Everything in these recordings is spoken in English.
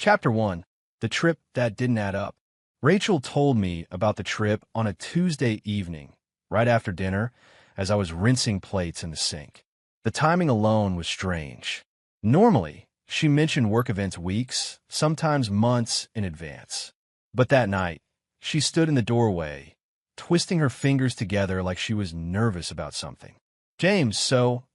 Chapter 1. The Trip That Didn't Add Up. Rachel told me about the trip on a Tuesday evening, right after dinner, as I was rinsing plates in the sink. The timing alone was strange. Normally, she mentioned work events weeks, sometimes months in advance. But that night, she stood in the doorway, twisting her fingers together like she was nervous about something. James,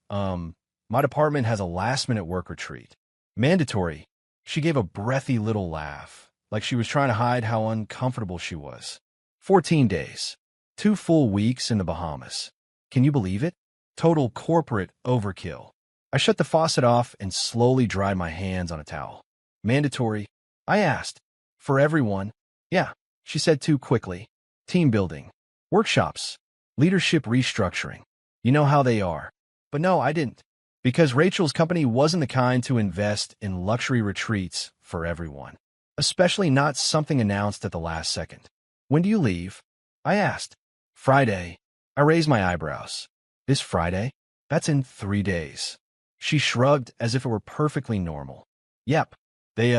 my department has a last-minute work retreat. Mandatory. She gave a breathy little laugh, like she was trying to hide how uncomfortable she was. 14 days. 2 full weeks in the Bahamas. Can you believe it? Total corporate overkill. I shut the faucet off and slowly dried my hands on a towel. Mandatory? I asked. For everyone? Yeah, she said too quickly. Team building. Workshops. Leadership restructuring. You know how they are. But no, I didn't. Because Rachel's company wasn't the kind to invest in luxury retreats for everyone. Especially not something announced at the last second. When do you leave? I asked. Friday. I raised my eyebrows. This Friday? That's in 3 days. She shrugged as if it were perfectly normal. Yep. They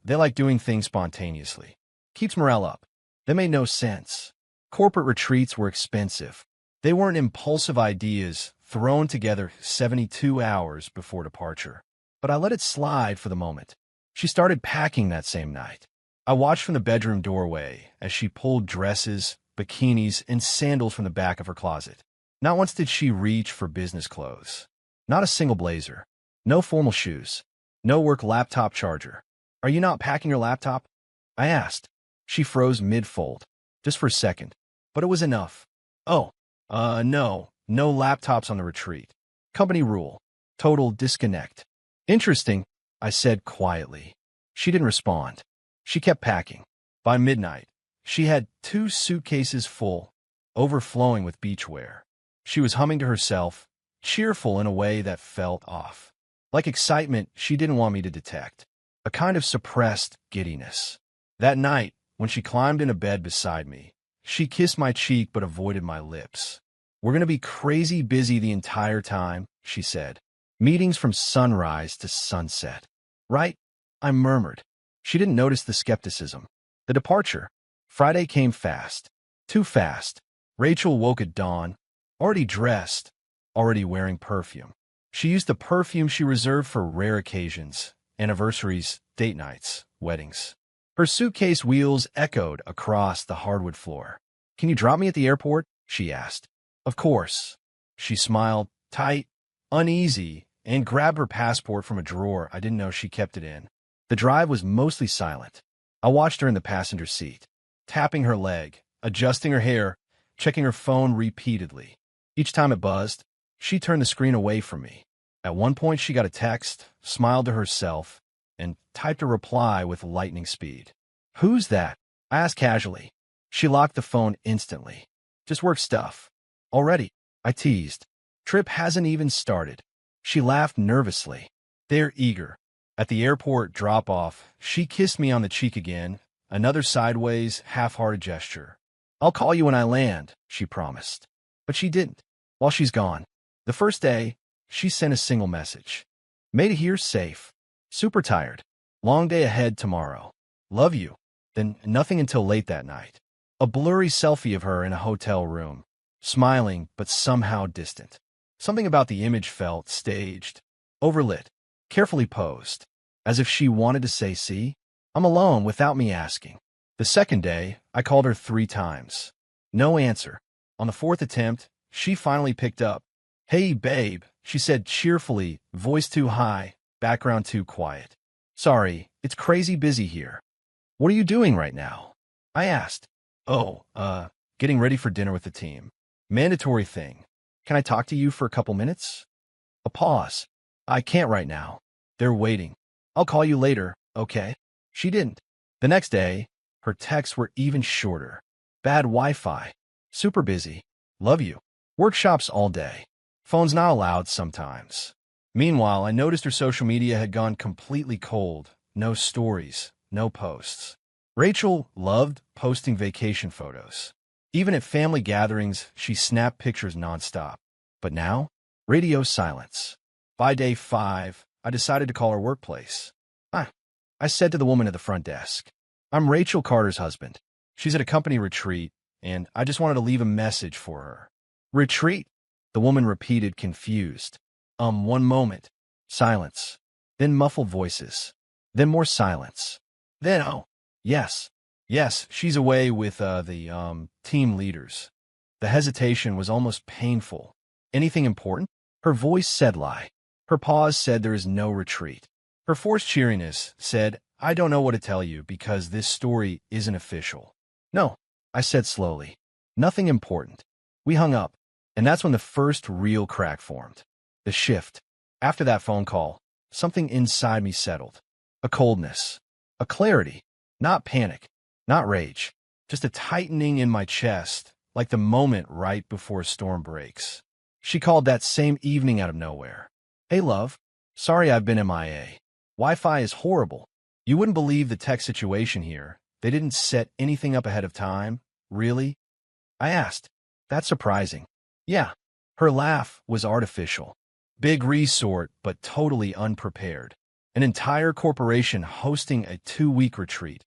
like doing things spontaneously. Keeps morale up. They made no sense. Corporate retreats were expensive. They weren't impulsive ideas thrown together 72 hours before departure. But I let it slide for the moment. She started packing that same night. I watched from the bedroom doorway as she pulled dresses, bikinis, and sandals from the back of her closet. Not once did she reach for business clothes. Not a single blazer. No formal shoes. No work laptop charger. Are you not packing your laptop? I asked. She froze mid-fold. Just for a second. But it was enough. Oh, no. No laptops on the retreat. Company rule. Total disconnect. Interesting, I said quietly. She didn't respond. She kept packing. By midnight, she had 2 suitcases full, overflowing with beachwear. She was humming to herself, cheerful in a way that felt off. Like excitement she didn't want me to detect. A kind of suppressed giddiness. That night, when she climbed into bed beside me, she kissed my cheek but avoided my lips. We're going to be crazy busy the entire time, she said. Meetings from sunrise to sunset. Right? I murmured. She didn't notice the skepticism. The departure. Friday came fast. Too fast. Rachel woke at dawn, already dressed, already wearing perfume. She used the perfume she reserved for rare occasions, anniversaries, date nights, weddings. Her suitcase wheels echoed across the hardwood floor. Can you drop me at the airport? She asked. Of course. She smiled, tight, uneasy, and grabbed her passport from a drawer I didn't know she kept it in. The drive was mostly silent. I watched her in the passenger seat, tapping her leg, adjusting her hair, checking her phone repeatedly. Each time it buzzed, she turned the screen away from me. At one point she got a text, smiled to herself, and typed a reply with lightning speed. Who's that? I asked casually. She locked the phone instantly. Just work stuff. Already, I teased. Trip hasn't even started. She laughed nervously. They're eager. At the airport drop-off, she kissed me on the cheek again, another sideways, half-hearted gesture. I'll call you when I land, she promised. But she didn't. While she's gone. The first day, she sent a single message. Made it here safe. Super tired. Long day ahead tomorrow. Love you. Then nothing until late that night. A blurry selfie of her in a hotel room. Smiling, but somehow distant. Something about the image felt staged, overlit, carefully posed, as if she wanted to say, see, I'm alone without me asking. The second day, I called her 3 times. No answer. On the 4th attempt, she finally picked up. Hey, babe, she said cheerfully, voice too high, background too quiet. Sorry, it's crazy busy here. What are you doing right now? I asked. Oh, getting ready for dinner with the team. Mandatory thing. Can I talk to you for a couple minutes? A pause. I can't right now. They're waiting. I'll call you later, okay? She didn't. The next day, her texts were even shorter. Bad Wi-Fi. Super busy. Love you. Workshops all day. Phone's not allowed sometimes. Meanwhile, I noticed her social media had gone completely cold. No stories. No posts. Rachel loved posting vacation photos. Even at family gatherings, she snapped pictures nonstop. But now, radio silence. By day 5, I decided to call her workplace. I said to the woman at the front desk. I'm Rachel Carter's husband. She's at a company retreat, and I just wanted to leave a message for her. Retreat? The woman repeated, confused. One moment. Silence. Then muffled voices. Then more silence. Then, oh, yes. Yes, she's away with, the team leaders. The hesitation was almost painful. Anything important? Her voice said lie. Her pause said there is no retreat. Her forced cheeriness said, I don't know what to tell you because this story isn't official. No, I said slowly. Nothing important. We hung up, and that's when the first real crack formed. The shift. After that phone call, something inside me settled. A coldness. A clarity. Not panic. Not rage. Just a tightening in my chest, like the moment right before a storm breaks. She called that same evening out of nowhere. Hey, love. Sorry I've been MIA. Wi-Fi is horrible. You wouldn't believe the tech situation here. They didn't set anything up ahead of time. Really? I asked. That's surprising. Yeah. Her laugh was artificial. Big resort, but totally unprepared. An entire corporation hosting a 2-week retreat.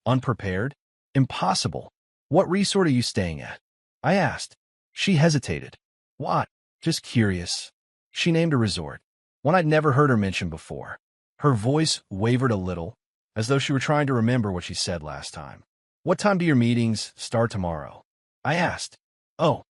Unprepared? Impossible. What resort are you staying at? I asked. She hesitated. What? Just curious. She named a resort, one I'd never heard her mention before. Her voice wavered a little, as though she were trying to remember what she said last time. What time do your meetings start tomorrow? I asked. Oh,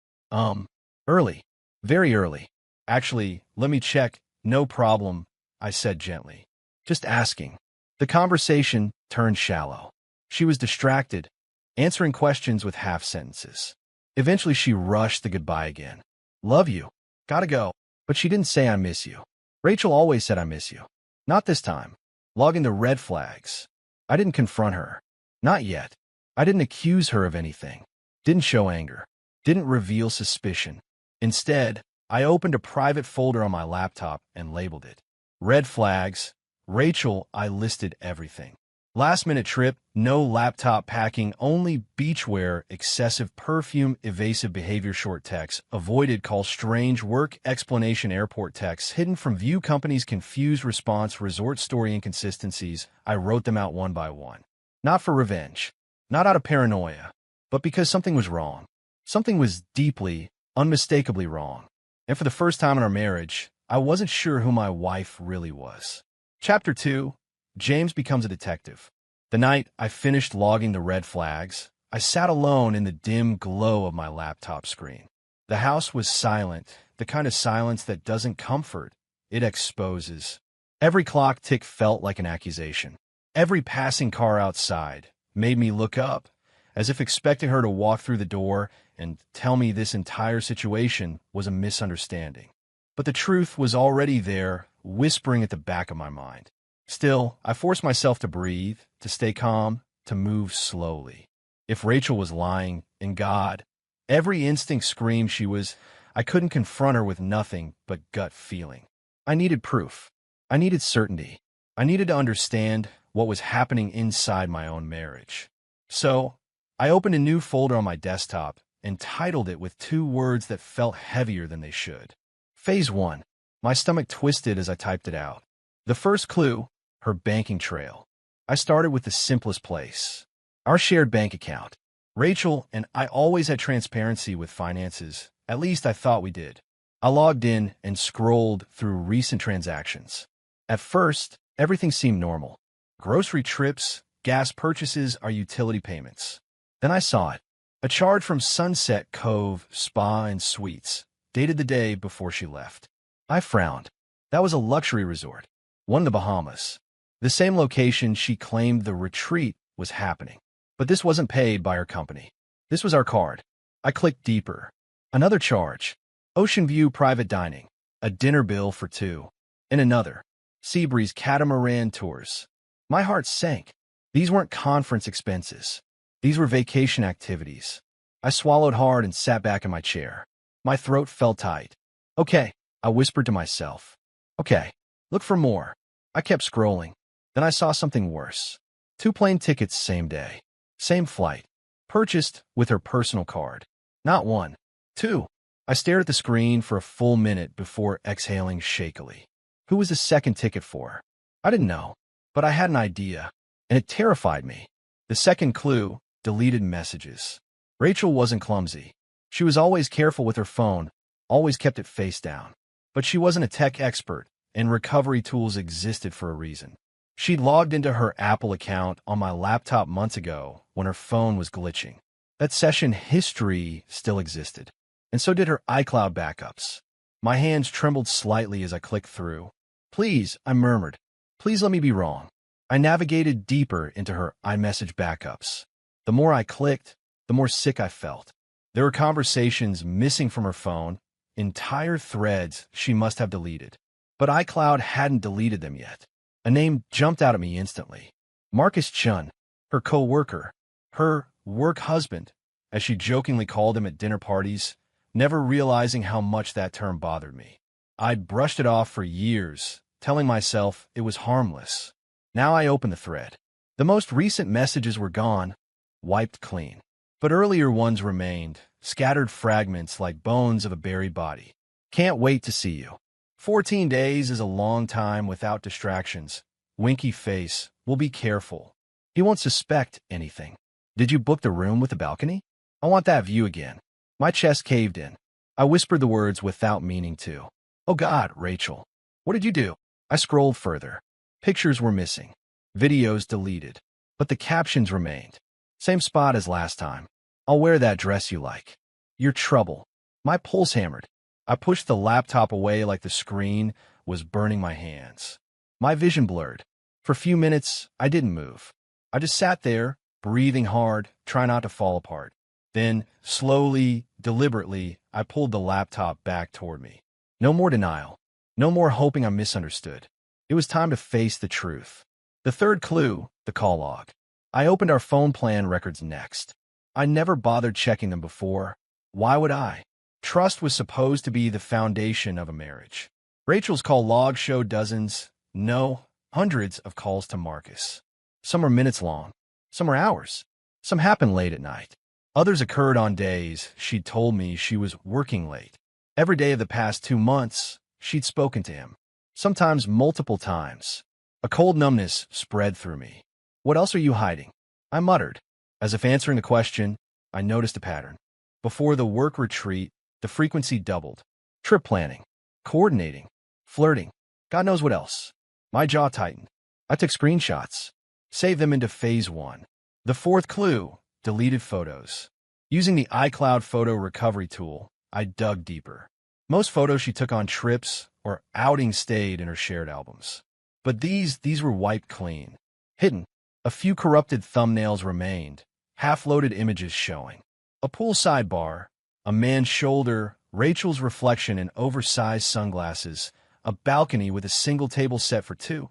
early. Very early. Actually, let me check. No problem, I said gently. Just asking. The conversation turned shallow. She was distracted, answering questions with half sentences. Eventually, she rushed the goodbye again. Love you. Gotta go. But she didn't say I miss you. Rachel always said I miss you. Not this time. Log into red flags. I didn't confront her. Not yet. I didn't accuse her of anything. Didn't show anger. Didn't reveal suspicion. Instead, I opened a private folder on my laptop and labeled it. Red flags. Rachel, I listed everything. Last-minute trip, no laptop packing, only beachwear, excessive perfume, evasive behavior, short text, avoided call, strange work, explanation, airport text, hidden from view, company's confused response, resort story inconsistencies. I wrote them out one by one. Not for revenge, not out of paranoia, but because something was wrong. Something was deeply, unmistakably wrong. And for the first time in our marriage, I wasn't sure who my wife really was. Chapter 2. James becomes a detective. The night I finished logging the red flags, I sat alone in the dim glow of my laptop screen. The house was silent, the kind of silence that doesn't comfort, it exposes. Every clock tick felt like an accusation. Every passing car outside made me look up, as if expecting her to walk through the door and tell me this entire situation was a misunderstanding. But the truth was already there, whispering at the back of my mind. Still, I forced myself to breathe, to stay calm, to move slowly. If Rachel was lying, in God, every instinct screamed she was. I couldn't confront her with nothing but gut feeling. I needed proof. I needed certainty. I needed to understand what was happening inside my own marriage. So, I opened a new folder on my desktop and titled it with 2 words that felt heavier than they should. Phase 1. My stomach twisted as I typed it out. The first clue, her banking trail. I started with the simplest place. Our shared bank account. Rachel and I always had transparency with finances. At least I thought we did. I logged in and scrolled through recent transactions. At first, everything seemed normal. Grocery trips, gas purchases, our utility payments. Then I saw it. A charge from Sunset Cove Spa and Suites, dated the day before she left. I frowned. That was a luxury resort. One in the Bahamas. The same location she claimed the retreat was happening. But this wasn't paid by her company. This was our card. I clicked deeper. Another charge. Ocean View Private Dining. A dinner bill for 2. And another. Seabreeze Catamaran Tours. My heart sank. These weren't conference expenses. These were vacation activities. I swallowed hard and sat back in my chair. My throat felt tight. Okay, I whispered to myself. Okay, look for more. I kept scrolling. Then I saw something worse. 2 plane tickets same day. Same flight. Purchased with her personal card. Not 1. 2. I stared at the screen for a full minute before exhaling shakily. Who was the second ticket for? I didn't know, but I had an idea. and it terrified me. The second clue, deleted messages. Rachel wasn't clumsy. She was always careful with her phone, always kept it face down. But she wasn't a tech expert, and recovery tools existed for a reason. She'd logged into her Apple account on my laptop months ago when her phone was glitching. That session history still existed, and so did her iCloud backups. My hands trembled slightly as I clicked through. "Please," I murmured. "Please let me be wrong." I navigated deeper into her iMessage backups. The more I clicked, the more sick I felt. There were conversations missing from her phone, entire threads she must have deleted. But iCloud hadn't deleted them yet. A name jumped out at me instantly. Marcus Chun, her co-worker, her work husband, as she jokingly called him at dinner parties, never realizing how much that term bothered me. I'd brushed it off for years, telling myself it was harmless. Now I opened the thread. The most recent messages were gone, wiped clean. But earlier ones remained, scattered fragments like bones of a buried body. "Can't wait to see you. 14 days is a long time without distractions. Winky face. We'll be careful. He won't suspect anything. Did you book the room with the balcony? I want that view again." My chest caved in. I whispered the words without meaning to. "Oh God, Rachel. What did you do?" I scrolled further. Pictures were missing. Videos deleted. But the captions remained. "Same spot as last time. I'll wear that dress you like. Your trouble." My pulse hammered. I pushed the laptop away like the screen was burning my hands. My vision blurred. For a few minutes, I didn't move. I just sat there, breathing hard, trying not to fall apart. Then, slowly, deliberately, I pulled the laptop back toward me. No more denial. No more hoping I'm misunderstood. It was time to face the truth. The third clue, the call log. I opened our phone plan records next. I never bothered checking them before. Why would I? Trust was supposed to be the foundation of a marriage. Rachel's call log showed dozens, no, hundreds of calls to Marcus. Some were minutes long. Some were hours. Some happened late at night. Others occurred on days she'd told me she was working late. Every day of the past 2 months, she'd spoken to him. Sometimes multiple times. A cold numbness spread through me. "What else are you hiding?" I muttered. As if answering the question, I noticed a pattern. Before the work retreat, the frequency doubled. Trip planning, coordinating, flirting, God knows what else. My jaw tightened. I took screenshots, saved them into phase 1. The fourth clue, deleted photos. Using the iCloud photo recovery tool, I dug deeper. Most photos she took on trips or outings stayed in her shared albums. But these were wiped clean. Hidden. A few corrupted thumbnails remained, half-loaded images showing. A poolside bar, a man's shoulder, Rachel's reflection in oversized sunglasses, a balcony with a single table set for 2.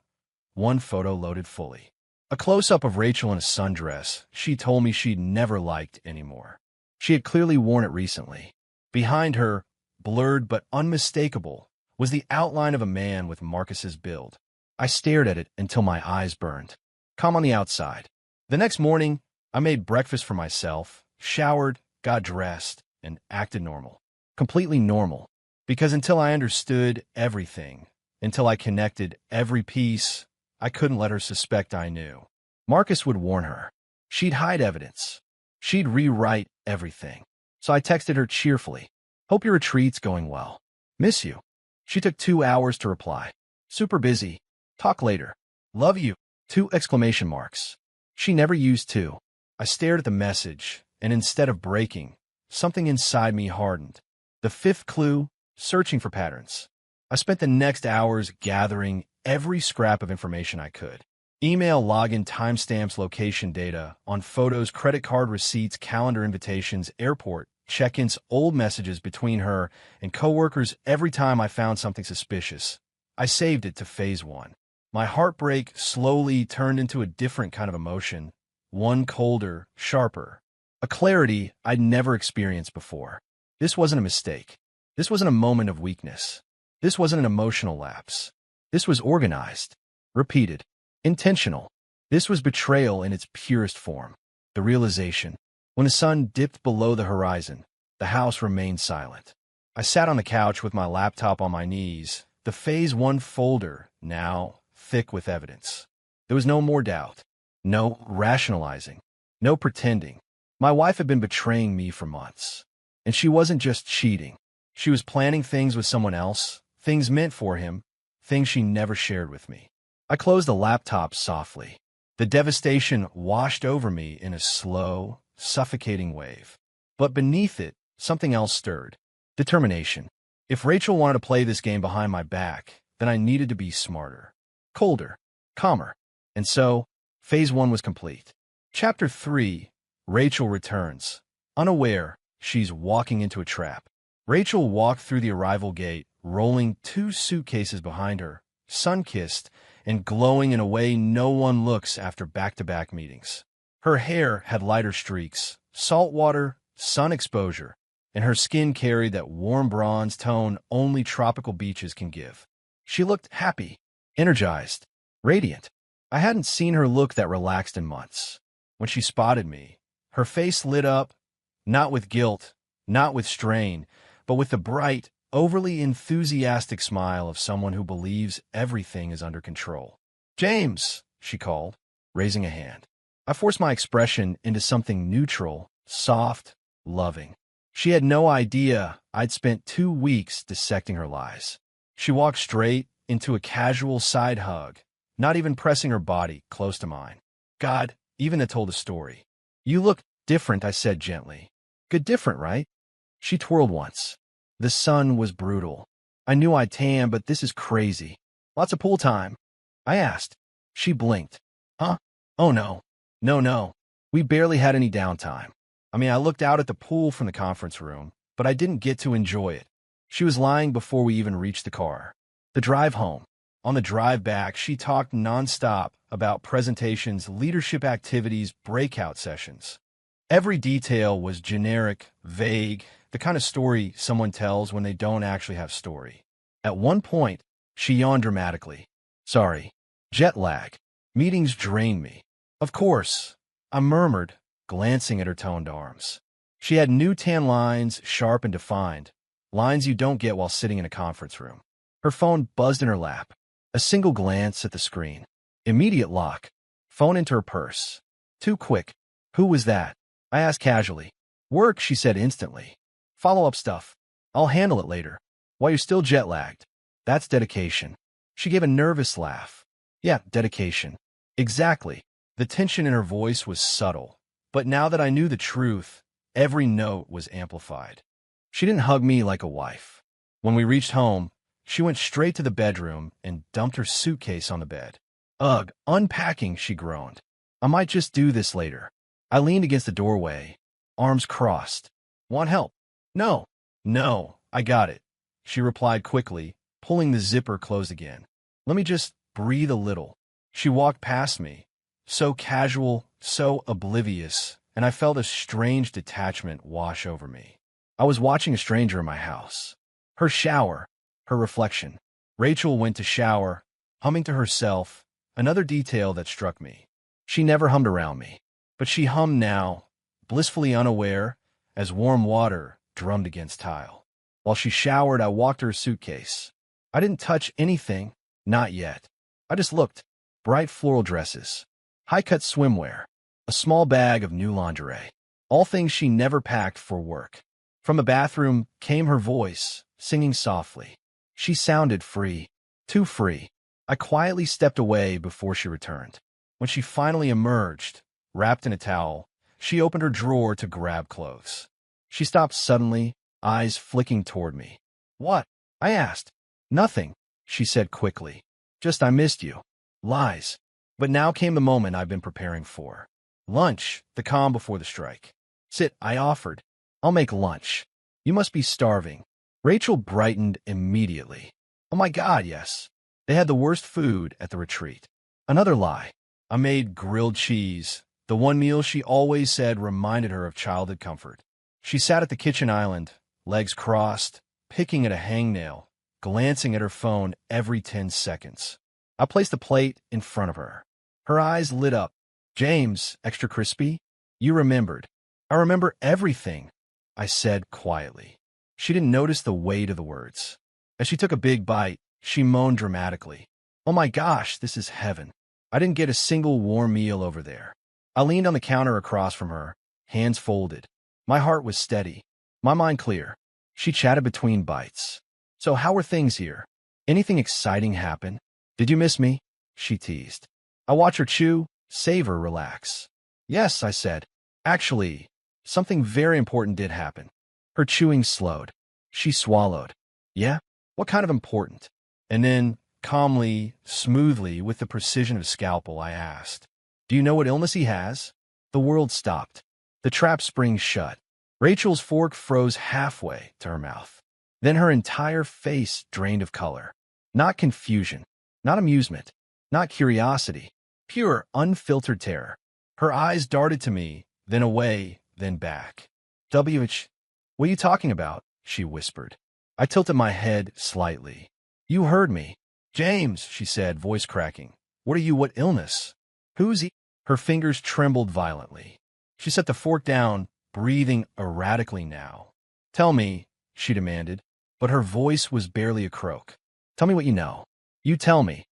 One photo loaded fully. A close-up of Rachel in a sundress she told me she'd never liked anymore. She had clearly worn it recently. Behind her, blurred but unmistakable, was the outline of a man with Marcus's build. I stared at it until my eyes burned. Calm on the outside. The next morning, I made breakfast for myself, showered, got dressed, and acted normal. Completely normal. Because until I understood everything, until I connected every piece, I couldn't let her suspect I knew. Marcus would warn her. She'd hide evidence. She'd rewrite everything. So I texted her cheerfully. "Hope your retreat's going well. Miss you." She took 2 hours to reply. "Super busy. Talk later. Love you." 2 exclamation marks. She never used 2. I stared at the message, and instead of breaking, something inside me hardened. The fifth clue, searching for patterns. I spent the next hours gathering every scrap of information I could. Email login timestamps, location data, on photos, credit card receipts, calendar invitations, airport, check-ins, old messages between her and coworkers every time I found something suspicious. I saved it to phase 1. My heartbreak slowly turned into a different kind of emotion, one colder, sharper. A clarity I'd never experienced before. This wasn't a mistake. This wasn't a moment of weakness. This wasn't an emotional lapse. This was organized, repeated, intentional. This was betrayal in its purest form. The realization. When the sun dipped below the horizon, the house remained silent. I sat on the couch with my laptop on my knees, the phase 1 folder now thick with evidence. There was no more doubt, No rationalizing. No pretending. My wife had been betraying me for months. And she wasn't just cheating. She was planning things with someone else, things meant for him, things she never shared with me. I closed the laptop softly. The devastation washed over me in a slow, suffocating wave. But beneath it, something else stirred. Determination. If Rachel wanted to play this game behind my back, then I needed to be smarter, colder, calmer. And so, Phase 1 was complete. Chapter 3, Rachel returns. Unaware, she's walking into a trap. Rachel walked through the arrival gate, rolling 2 suitcases behind her, sun-kissed and glowing in a way no one looks after back-to-back meetings. Her hair had lighter streaks, salt water, sun exposure, and her skin carried that warm bronze tone only tropical beaches can give. She looked happy, energized, radiant. I hadn't seen her look that relaxed in months. When she spotted me, her face lit up, not with guilt, not with strain, but with the bright, overly enthusiastic smile of someone who believes everything is under control. "James," she called, raising a hand. I forced my expression into something neutral, soft, loving. She had no idea I'd spent 2 weeks dissecting her lies. She walked straight into a casual side hug, not even pressing her body close to mine. God, even it told a story. "You look different," I said gently. "Good different, right?" She twirled once. The sun was brutal. I knew I'd tan, but this is crazy. "Lots of pool time?" I asked. She blinked. "Huh? Oh no. No. We barely had any downtime. I looked out at the pool from the conference room, but I didn't get to enjoy it." She was lying before we even reached the car. The drive home. On the drive back, she talked nonstop about presentations, leadership activities, breakout sessions. Every detail was generic, vague, the kind of story someone tells when they don't actually have story. At one point, she yawned dramatically. "Sorry. Jet lag. Meetings drain me." "Of course," I murmured, glancing at her toned arms. She had new tan lines, sharp and defined, lines you don't get while sitting in a conference room. Her phone buzzed in her lap. A single glance at the screen. Immediate lock. Phone into her purse. Too quick. "Who was that?" I asked casually. "Work," she said instantly. "Follow-up stuff. I'll handle it later. While you're still jet-lagged." "That's dedication." She gave a nervous laugh. "Yeah, dedication." Exactly. The tension in her voice was subtle. But now that I knew the truth, every note was amplified. She didn't hug me like a wife. When we reached home, she went straight to the bedroom and dumped her suitcase on the bed. "Ugh, unpacking," she groaned. "I might just do this later." I leaned against the doorway, arms crossed. "Want help?" No, I got it," she replied quickly, pulling the zipper closed again. "Let me just breathe a little." She walked past me, so casual, so oblivious, and I felt a strange detachment wash over me. I was watching a stranger in my house. Her shower, her reflection. Rachel went to shower, humming to herself, another detail that struck me. She never hummed around me, but she hummed now, blissfully unaware, as warm water drummed against tile. While she showered, I walked her suitcase. I didn't touch anything, not yet. I just looked. Bright floral dresses, high-cut swimwear, a small bag of new lingerie, all things she never packed for work. From the bathroom came her voice, singing softly. She sounded free, too free. I quietly stepped away before she returned. When she finally emerged, wrapped in a towel, she opened her drawer to grab clothes. She stopped suddenly, eyes flicking toward me. "What?" I asked. "Nothing," she said quickly. "Just I missed you." Lies. But now came the moment I've been preparing for. Lunch, the calm before the strike. "Sit," I offered. "I'll make lunch. You must be starving." Rachel brightened immediately. "Oh my God, yes." They had the worst food at the retreat. Another lie. I made grilled cheese, the one meal she always said reminded her of childhood comfort. She sat at the kitchen island, legs crossed, picking at a hangnail, glancing at her phone every 10 seconds. I placed the plate in front of her. Her eyes lit up. "James, extra crispy?" "You remembered." "I remember everything," I said quietly. She didn't notice the weight of the words. As she took a big bite, she moaned dramatically. "Oh my gosh, this is heaven." I didn't get a single warm meal over there. I leaned on the counter across from her, hands folded. My heart was steady, my mind clear. She chatted between bites. So how were things here? Anything exciting happen? Did you miss me? She teased. I watch her chew, savor, relax. Yes, I said. Actually, something very important did happen. Her chewing slowed. She swallowed. Yeah? What kind of important? And then, calmly, smoothly, with the precision of a scalpel, I asked, do you know what illness he has? The world stopped. The trap springs shut. Rachel's fork froze halfway to her mouth. Then her entire face drained of color. Not confusion, not amusement, not curiosity, pure, unfiltered terror. Her eyes darted to me, then away, then back. WH, what are you talking about? She whispered. I tilted my head slightly. You heard me. James, she said, voice cracking. What are you, what illness? Who's he? Her fingers trembled violently. She set the fork down, breathing erratically now. Tell me, she demanded, but her voice was barely a croak. Tell me what you know. You tell me,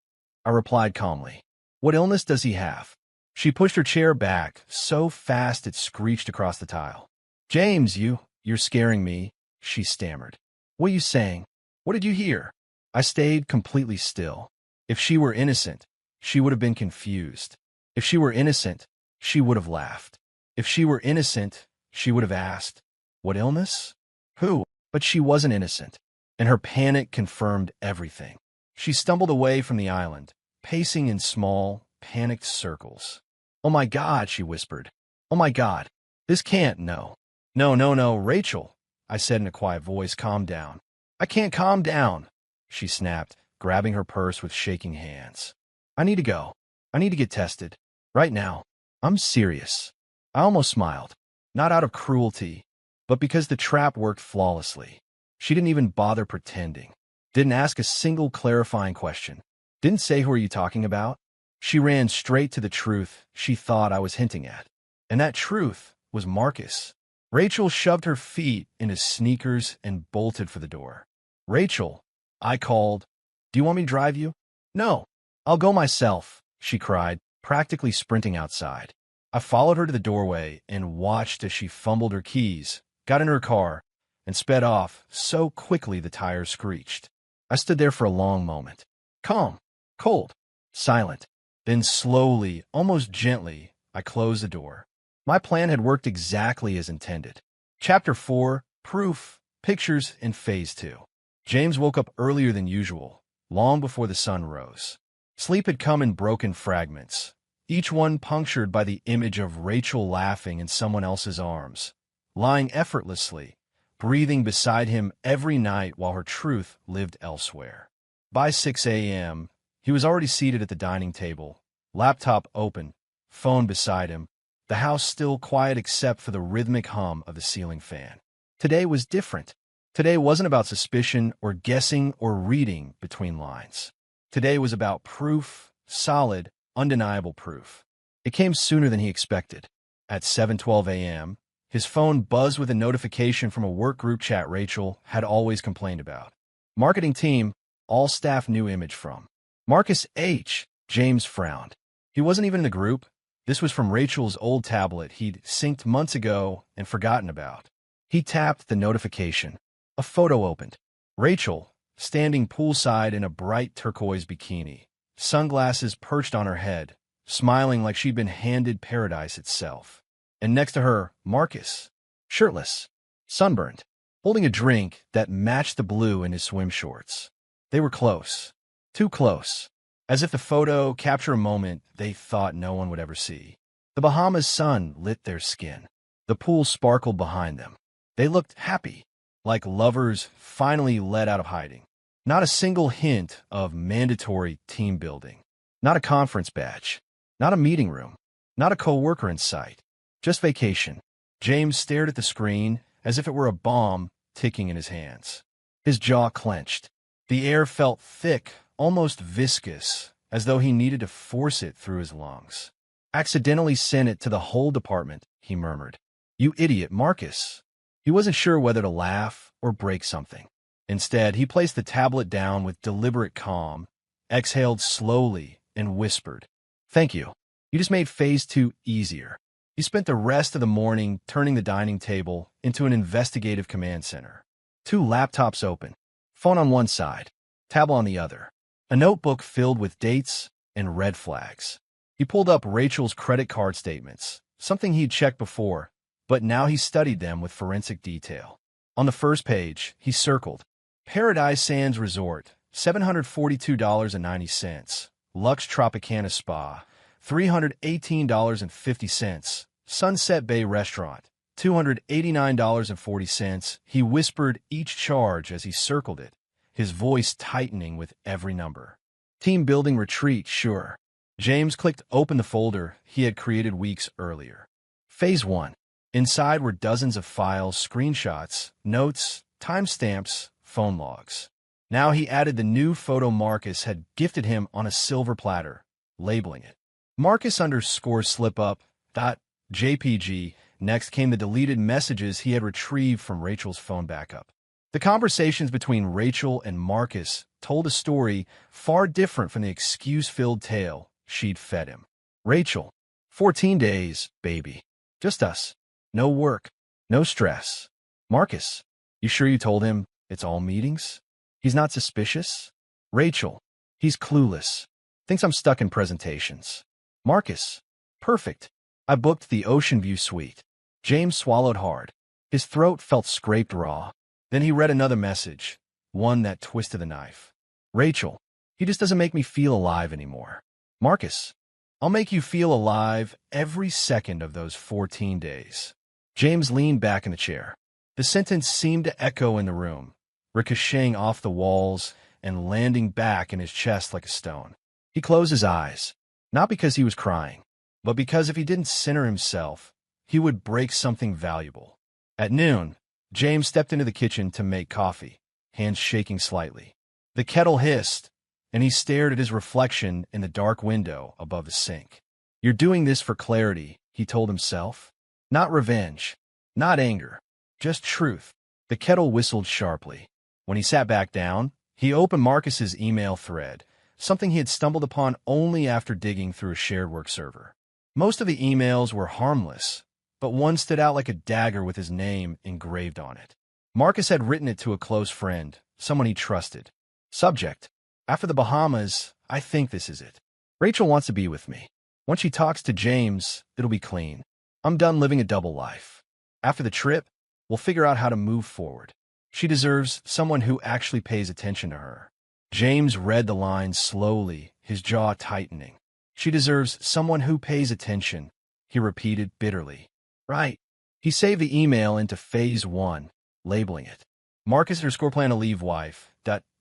I replied calmly. What illness does he have? She pushed her chair back so fast it screeched across the tile. James, you're scaring me, she stammered. What are you saying? What did you hear? I stayed completely still. If she were innocent, she would have been confused. If she were innocent, she would have laughed. If she were innocent, she would have asked, what illness? Who? But she wasn't innocent, and her panic confirmed everything. She stumbled away from the island, pacing in small, panicked circles. Oh my God, she whispered. Oh my God, this can't, no. No, Rachel, I said in a quiet voice, calm down. I can't calm down, she snapped, grabbing her purse with shaking hands. I need to go. I need to get tested. Right now. I'm serious. I almost smiled, not out of cruelty, but because the trap worked flawlessly. She didn't even bother pretending. Didn't ask a single clarifying question. Didn't say who are you talking about. She ran straight to the truth she thought I was hinting at. And that truth was Marcus. Rachel shoved her feet in his sneakers and bolted for the door. Rachel, I called. Do you want me to drive you? No, I'll go myself, she cried, practically sprinting outside. I followed her to the doorway and watched as she fumbled her keys, got in her car, and sped off so quickly the tires screeched. I stood there for a long moment, calm, cold, silent. Then slowly, almost gently, I closed the door. My plan had worked exactly as intended. Chapter 4, Proof, Pictures in Phase 2. James woke up earlier than usual, long before the sun rose. Sleep had come in broken fragments, each one punctured by the image of Rachel laughing in someone else's arms, lying effortlessly, breathing beside him every night while her truth lived elsewhere. By 6 a.m., he was already seated at the dining table, laptop open, phone beside him, the house still quiet except for the rhythmic hum of the ceiling fan. Today was different. Today wasn't about suspicion or guessing or reading between lines. Today was about proof, solid, undeniable proof. It came sooner than he expected. At 7:12 a.m., his phone buzzed with a notification from a work group chat Rachel had always complained about. Marketing team, all staff new image from. Marcus H. James frowned. He wasn't even in the group. This was from Rachel's old tablet he'd synced months ago and forgotten about. He tapped the notification. A photo opened. Rachel, standing poolside in a bright turquoise bikini, sunglasses perched on her head, smiling like she'd been handed paradise itself. And next to her, Marcus, shirtless, sunburned, holding a drink that matched the blue in his swim shorts. They were close, too close, as if the photo captured a moment they thought no one would ever see. The Bahamas' sun lit their skin. The pool sparkled behind them. They looked happy, like lovers finally let out of hiding. Not a single hint of mandatory team building. Not a conference badge. Not a meeting room. Not a coworker in sight. Just vacation. James stared at the screen as if it were a bomb ticking in his hands. His jaw clenched. The air felt thick, almost viscous, as though he needed to force it through his lungs. Accidentally sent it to the whole department, he murmured. You idiot, Marcus. He wasn't sure whether to laugh or break something. Instead, he placed the tablet down with deliberate calm, exhaled slowly, and whispered, Thank you. You just made phase 2 easier. You spent the rest of the morning turning the dining table into an investigative command center. 2 laptops open, phone on one side, tab on the other, a notebook filled with dates and red flags. He pulled up Rachel's credit card statements, something he'd checked before, but now he studied them with forensic detail. On the first page, he circled Paradise Sands Resort, $742.90. Lux Tropicana Spa, $318.50. Sunset Bay Restaurant, $289.40. He whispered each charge as he circled it, his voice tightening with every number. Team building retreat, sure. James clicked open the folder he had created weeks earlier. Phase 1. Inside were dozens of files, screenshots, notes, timestamps, phone logs. Now he added the new photo Marcus had gifted him on a silver platter, labeling it Marcus_slip-up.jpg. Next came the deleted messages he had retrieved from Rachel's phone backup. The conversations between Rachel and Marcus told a story far different from the excuse-filled tale she'd fed him. Rachel, 14 days, baby. Just us. No work. No stress. Marcus, you sure you told him it's all meetings? He's not suspicious? Rachel, he's clueless. Thinks I'm stuck in presentations. Marcus, perfect. I booked the Ocean View suite. James swallowed hard. His throat felt scraped raw. Then he read another message, one that twisted the knife. Rachel, he just doesn't make me feel alive anymore. Marcus, I'll make you feel alive every second of those 14 days. James leaned back in the chair. The sentence seemed to echo in the room, ricocheting off the walls and landing back in his chest like a stone. He closed his eyes, not because he was crying, but because if he didn't center himself, he would break something valuable. At noon, James stepped into the kitchen to make coffee, hands shaking slightly. The kettle hissed, and he stared at his reflection in the dark window above the sink. You're doing this for clarity, he told himself. Not revenge, not anger, just truth. The kettle whistled sharply. When he sat back down, he opened Marcus's email thread, something he had stumbled upon only after digging through a shared work server. Most of the emails were harmless, but one stood out like a dagger with his name engraved on it. Marcus had written it to a close friend, someone he trusted. Subject: after the Bahamas, I think this is it. Rachel wants to be with me. Once she talks to James, it'll be clean. I'm done living a double life. After the trip, we'll figure out how to move forward. She deserves someone who actually pays attention to her. James read the lines slowly, his jaw tightening. She deserves someone who pays attention, he repeated bitterly. Right. He saved the email into phase 1, labeling it Marcus_plan to leave wife.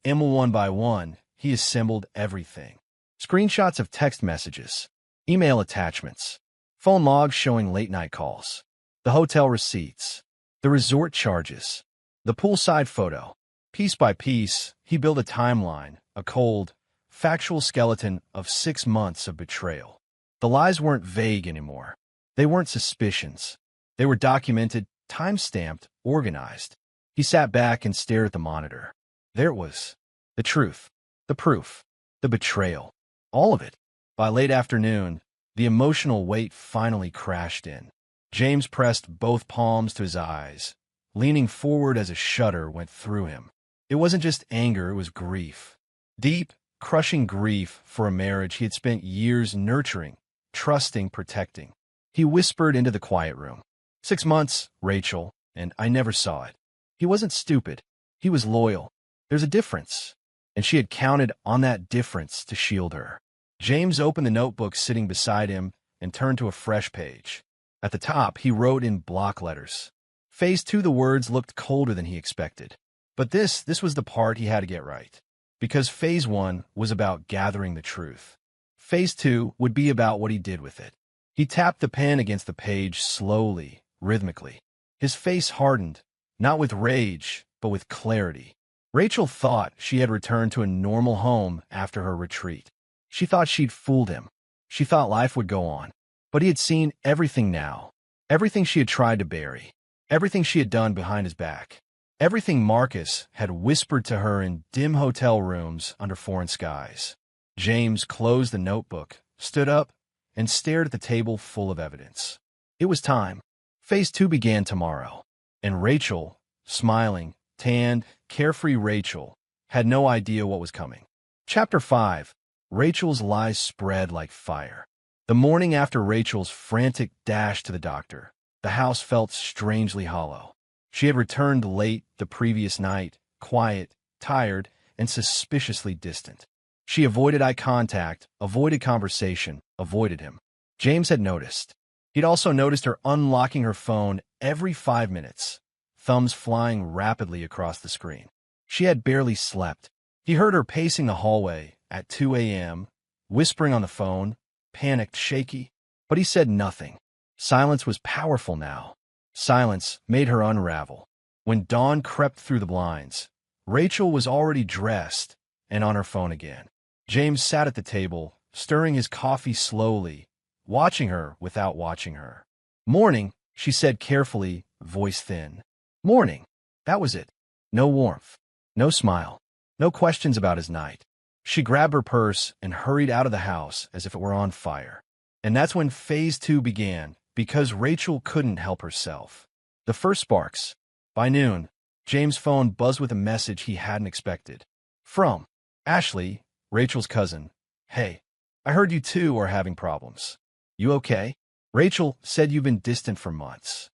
One by one, he assembled everything. Screenshots of text messages, email attachments, phone logs showing late-night calls, the hotel receipts, the resort charges, the poolside photo. Piece by piece, he built a timeline, a cold, factual skeleton of 6 months of betrayal. The lies weren't vague anymore. They weren't suspicions. They were documented, time-stamped, organized. He sat back and stared at the monitor. There it was. The truth. The proof. The betrayal. All of it. By late afternoon, the emotional weight finally crashed in. James pressed both palms to his eyes, leaning forward as a shudder went through him. It wasn't just anger, it was grief. Deep, crushing grief for a marriage he had spent years nurturing, trusting, protecting. He whispered into the quiet room. 6 months, Rachel, and I never saw it. He wasn't stupid. He was loyal. There's a difference. And she had counted on that difference to shield her. James opened the notebook sitting beside him and turned to a fresh page. At the top, he wrote in block letters. Phase 2, the words looked colder than he expected. But this was the part he had to get right. Because phase 1 was about gathering the truth. Phase 2 would be about what he did with it. He tapped the pen against the page slowly, rhythmically. His face hardened, not with rage, but with clarity. Rachel thought she had returned to a normal home after her retreat. She thought she'd fooled him. She thought life would go on. But he had seen everything now. Everything she had tried to bury. Everything she had done behind his back. Everything Marcus had whispered to her in dim hotel rooms under foreign skies. James closed the notebook, stood up, and stared at the table full of evidence. It was time. Phase 2 began tomorrow, and Rachel, smiling, tanned, carefree Rachel, had no idea what was coming. Chapter 5. Rachel's lies spread like fire. The morning after Rachel's frantic dash to the doctor, the house felt strangely hollow. She had returned late the previous night, quiet, tired, and suspiciously distant. She avoided eye contact, avoided conversation, avoided him. James had noticed. He'd also noticed her unlocking her phone every 5 minutes, thumbs flying rapidly across the screen. She had barely slept. He heard her pacing the hallway at 2 a.m., whispering on the phone, panicked, shaky, but he said nothing. Silence was powerful now. Silence made her unravel. When dawn crept through the blinds, Rachel was already dressed and on her phone again. James sat at the table, stirring his coffee slowly, watching her without watching her. "Morning," she said carefully, voice thin. "Morning." That was it. No warmth, no smile, no questions about his night. She grabbed her purse and hurried out of the house as if it were on fire. And that's when phase 2 began, because Rachel couldn't help herself. The first sparks. By noon, James' phone buzzed with a message he hadn't expected. From Ashley, Rachel's cousin. "Hey, I heard you two are having problems. You okay? Rachel said you've been distant for months."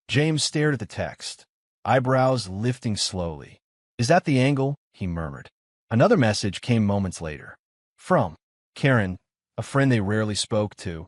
James stared at the text, eyebrows lifting slowly. "Is that the angle?" he murmured. Another message came moments later. From Karen, a friend they rarely spoke to.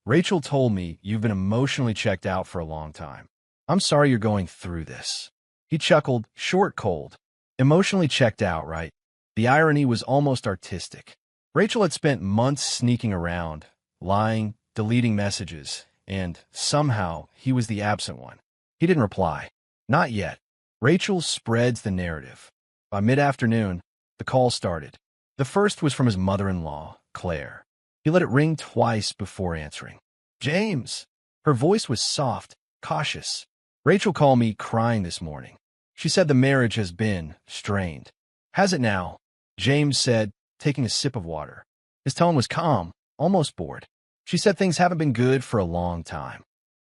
"Rachel told me you've been emotionally checked out for a long time. I'm sorry you're going through this." He chuckled, short, cold. Emotionally checked out, right? The irony was almost artistic. Rachel had spent months sneaking around, lying, deleting messages, and somehow he was the absent one. He didn't reply. Not yet. Rachel spreads the narrative. By mid-afternoon, the call started. The first was from his mother-in-law, Claire. He let it ring twice before answering. "James." Her voice was soft, cautious. "Rachel called me crying this morning. She said the marriage has been strained." "Has it now?" James said, taking a sip of water. His tone was calm, almost bored. "She said things haven't been good for a long time."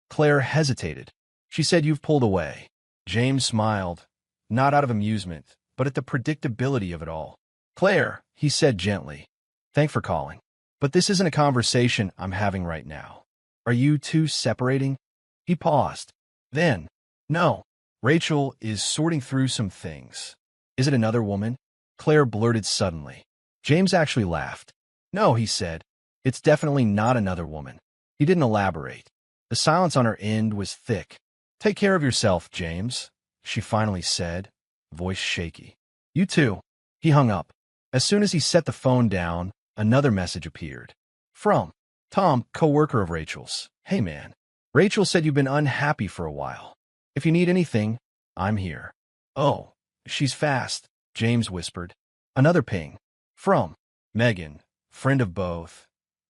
Claire hesitated. "She said you've pulled away." James smiled, not out of amusement, but at the predictability of it all. "Claire," he said gently, "thanks for calling. But this isn't a conversation I'm having right now. Are you two separating?" He paused. Then, "No. Rachel is sorting through some things." "Is it another woman?" Claire blurted suddenly. James actually laughed. "No," he said. "It's definitely not another woman." He didn't elaborate. The silence on her end was thick. "Take care of yourself, James," she finally said, voice shaky. "You too." He hung up. As soon as he set the phone down, another message appeared. From Tom, co-worker of Rachel's. "Hey man, Rachel said you've been unhappy for a while. If you need anything, I'm here." "Oh, she's fast," James whispered. Another ping. From Megan, friend of both.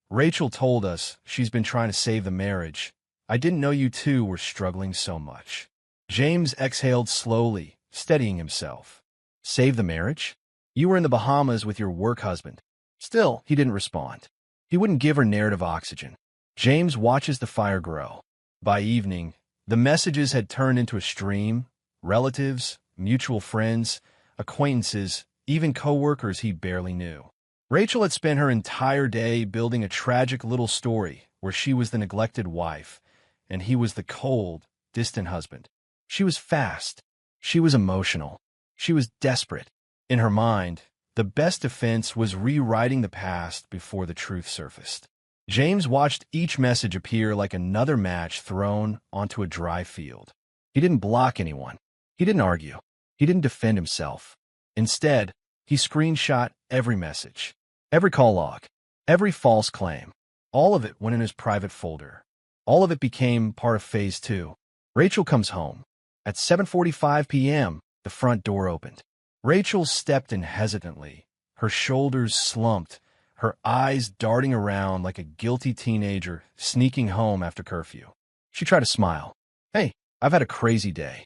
"Rachel told us she's been trying to save the marriage. I didn't know you two were struggling so much." James exhaled slowly, steadying himself. "Save the marriage? You were in the Bahamas with your work husband." Still, he didn't respond. He wouldn't give her narrative oxygen. James watches the fire grow. By evening, the messages had turned into a stream. Relatives, mutual friends, acquaintances, even co-workers he barely knew. Rachel had spent her entire day building a tragic little story where she was the neglected wife, and he was the cold, distant husband. She was fast. She was emotional. She was desperate. In her mind, the best defense was rewriting the past before the truth surfaced. James watched each message appear like another match thrown onto a dry field. He didn't block anyone. He didn't argue. He didn't defend himself. Instead, he screenshot every message, every call log, every false claim. All of it went in his private folder. All of it became part of phase 2. Rachel comes home. At 7:45 p.m., the front door opened. Rachel stepped in hesitantly, her shoulders slumped, her eyes darting around like a guilty teenager sneaking home after curfew. She tried to smile. "Hey, I've had a crazy day."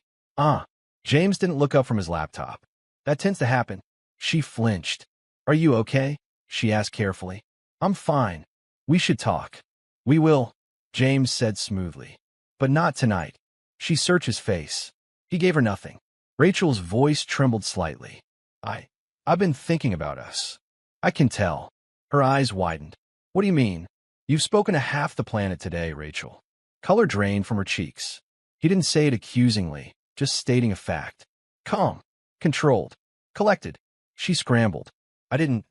James didn't look up from his laptop. "That tends to happen." She flinched. "Are you okay?" she asked carefully. "I'm fine. We should talk." We will, James said smoothly. But not tonight. She searched his face. He gave her nothing. Rachel's voice trembled slightly. I've been thinking about us. I can tell. Her eyes widened. What do you mean? You've spoken to half the planet today, Rachel. Color drained from her cheeks. He didn't say it accusingly, just stating a fact. Calm, controlled, collected. She scrambled. I'm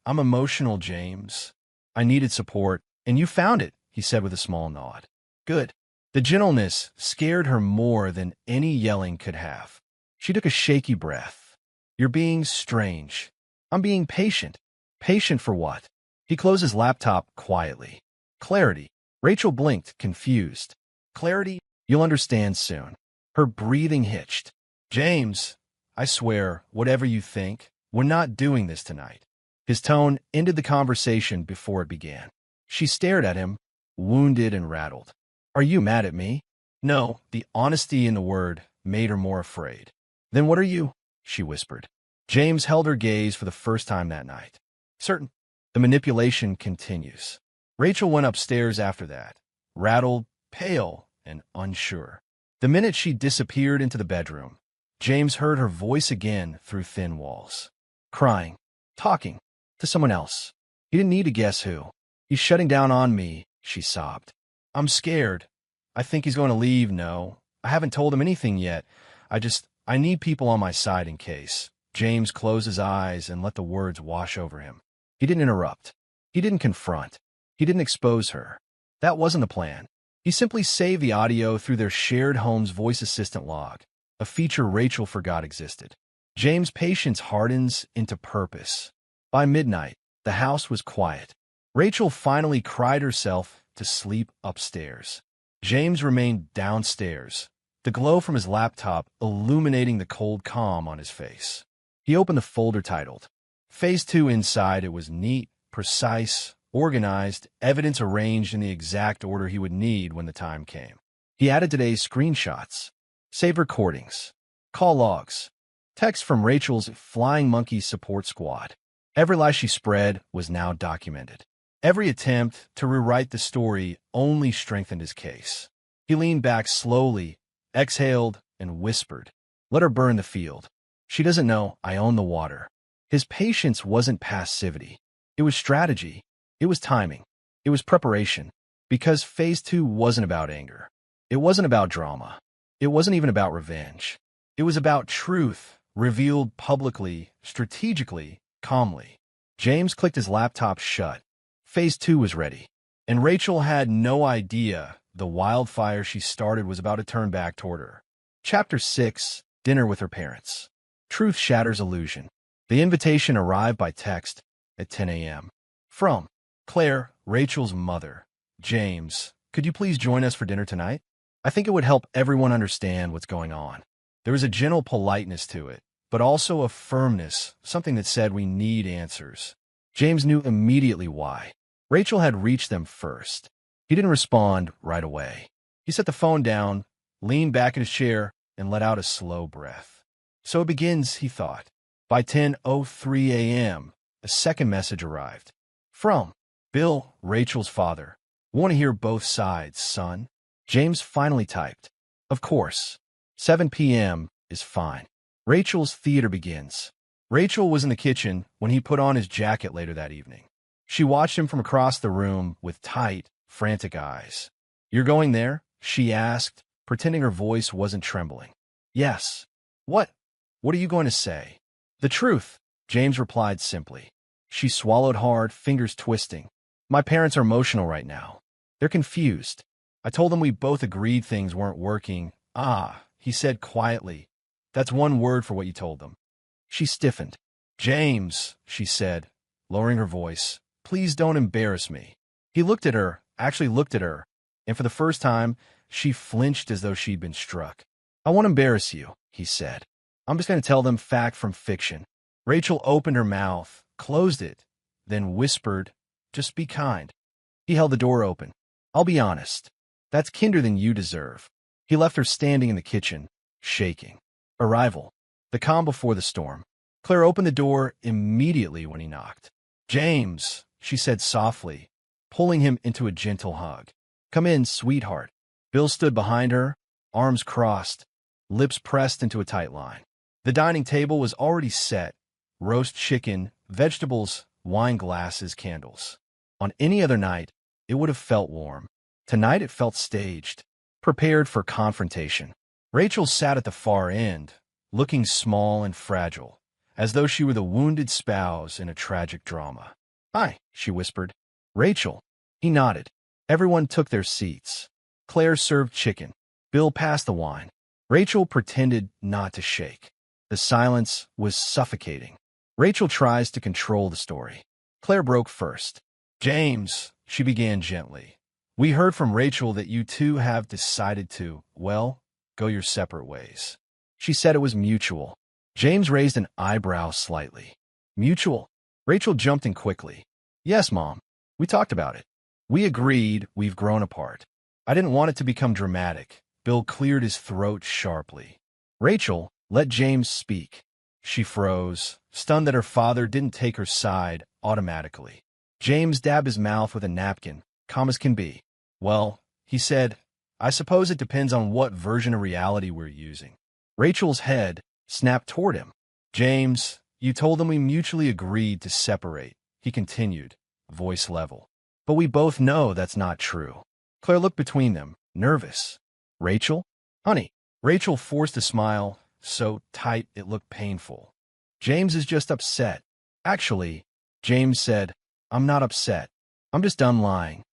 emotional, James. I needed support, and you found it, he said with a small nod. Good. The gentleness scared her more than any yelling could have. She took a shaky breath. You're being strange. I'm being patient. Patient for what? He closed his laptop quietly. Clarity. Rachel blinked, confused. Clarity? You'll understand soon. Her breathing hitched. James, I swear, whatever you think, we're not doing this tonight. His tone ended the conversation before it began. She stared at him, wounded and rattled. Are you mad at me? No, the honesty in the word made her more afraid. Then what are you? She whispered. James held her gaze for the first time that night. Certain. The manipulation continues. Rachel went upstairs after that, rattled, pale, and unsure. The minute she disappeared into the bedroom, James heard her voice again through thin walls. Crying, talking, to someone else. He didn't need to guess who. He's shutting down on me, she sobbed. I'm scared. I think he's going to leave, no. I haven't told him anything yet. I need people on my side in case. James closed his eyes and let the words wash over him. He didn't interrupt. He didn't confront. He didn't expose her. That wasn't the plan. He simply saved the audio through their shared home's voice assistant log, a feature Rachel forgot existed. James' patience hardens into purpose. By midnight, the house was quiet. Rachel finally cried herself to sleep upstairs. James remained downstairs, the glow from his laptop illuminating the cold calm on his face. He opened the folder titled Phase 2. Inside, it was neat, precise, organized, evidence arranged in the exact order he would need when the time came. He added today's screenshots, save recordings, call logs, text from Rachel's Flying Monkey support squad. Every lie she spread was now documented. Every attempt to rewrite the story only strengthened his case. He leaned back slowly, exhaled, and whispered, Let her burn the field. She doesn't know I own the water. His patience wasn't passivity. It was strategy. It was timing. It was preparation. Because Phase 2 wasn't about anger. It wasn't about drama. It wasn't even about revenge. It was about truth, revealed publicly, strategically, calmly. James clicked his laptop shut. Phase 2 was ready. And Rachel had no idea the wildfire she started was about to turn back toward her. Chapter 6. Dinner with her parents. Truth shatters illusion. The invitation arrived by text at 10 a.m. From Claire, Rachel's mother. James, could you please join us for dinner tonight? I think it would help everyone understand what's going on. There was a gentle politeness to it, but also a firmness, something that said we need answers. James knew immediately why. Rachel had reached them first. He didn't respond right away. He set the phone down, leaned back in his chair, and let out a slow breath. So it begins, he thought. By 10:03 a.m., a second message arrived. From Bill, Rachel's father. Want to hear both sides, son? James finally typed. Of course. 7 p.m. is fine. Rachel's theater begins. Rachel was in the kitchen when he put on his jacket later that evening. She watched him from across the room with tight, frantic eyes. You're going there? She asked, pretending her voice wasn't trembling. Yes. What? What are you going to say? The truth, James replied simply. She swallowed hard, fingers twisting. My parents are emotional right now. They're confused. I told them we both agreed things weren't working. Ah, he said quietly. That's one word for what you told them. She stiffened. James, she said, lowering her voice, please don't embarrass me. He looked at her, and for the first time, she flinched as though she'd been struck. I won't embarrass you, he said. I'm just going to tell them fact from fiction. Rachel opened her mouth, closed it, then whispered, just be kind. He held the door open. I'll be honest. That's kinder than you deserve. He left her standing in the kitchen, shaking. Arrival. The calm before the storm. Claire opened the door immediately when he knocked. James, she said softly, pulling him into a gentle hug. "Come in, sweetheart." Bill stood behind her, arms crossed, lips pressed into a tight line. The dining table was already set: roast chicken, vegetables, wine glasses, candles. On any other night, it would have felt warm. Tonight it felt staged, prepared for confrontation. Rachel sat at the far end, looking small and fragile, as though she were the wounded spouse in a tragic drama. "Hi," she whispered. "Rachel." He nodded. Everyone took their seats. Claire served chicken. Bill passed the wine. Rachel pretended not to shake. The silence was suffocating. Rachel tries to control the story. Claire broke first. "James," she began gently, "we heard from Rachel that you two have decided to, well, go your separate ways." She said it was mutual. James raised an eyebrow slightly. "Mutual?" Rachel jumped in quickly. "Yes, Mom. We talked about it. We agreed we've grown apart. I didn't want it to become dramatic." Bill cleared his throat sharply. "Rachel, let James speak." She froze, stunned that her father didn't take her side automatically. James dabbed his mouth with a napkin, calm as can be. "Well," he said, "I suppose it depends on what version of reality we're using." Rachel's head snapped toward him. "James, you told them we mutually agreed to separate," he continued, voice level. "But we both know that's not true." Claire looked between them, nervous. "Rachel? Honey." Rachel forced a smile, so tight it looked painful. "James is just upset." "Actually," James said, "I'm not upset. I'm just done lying."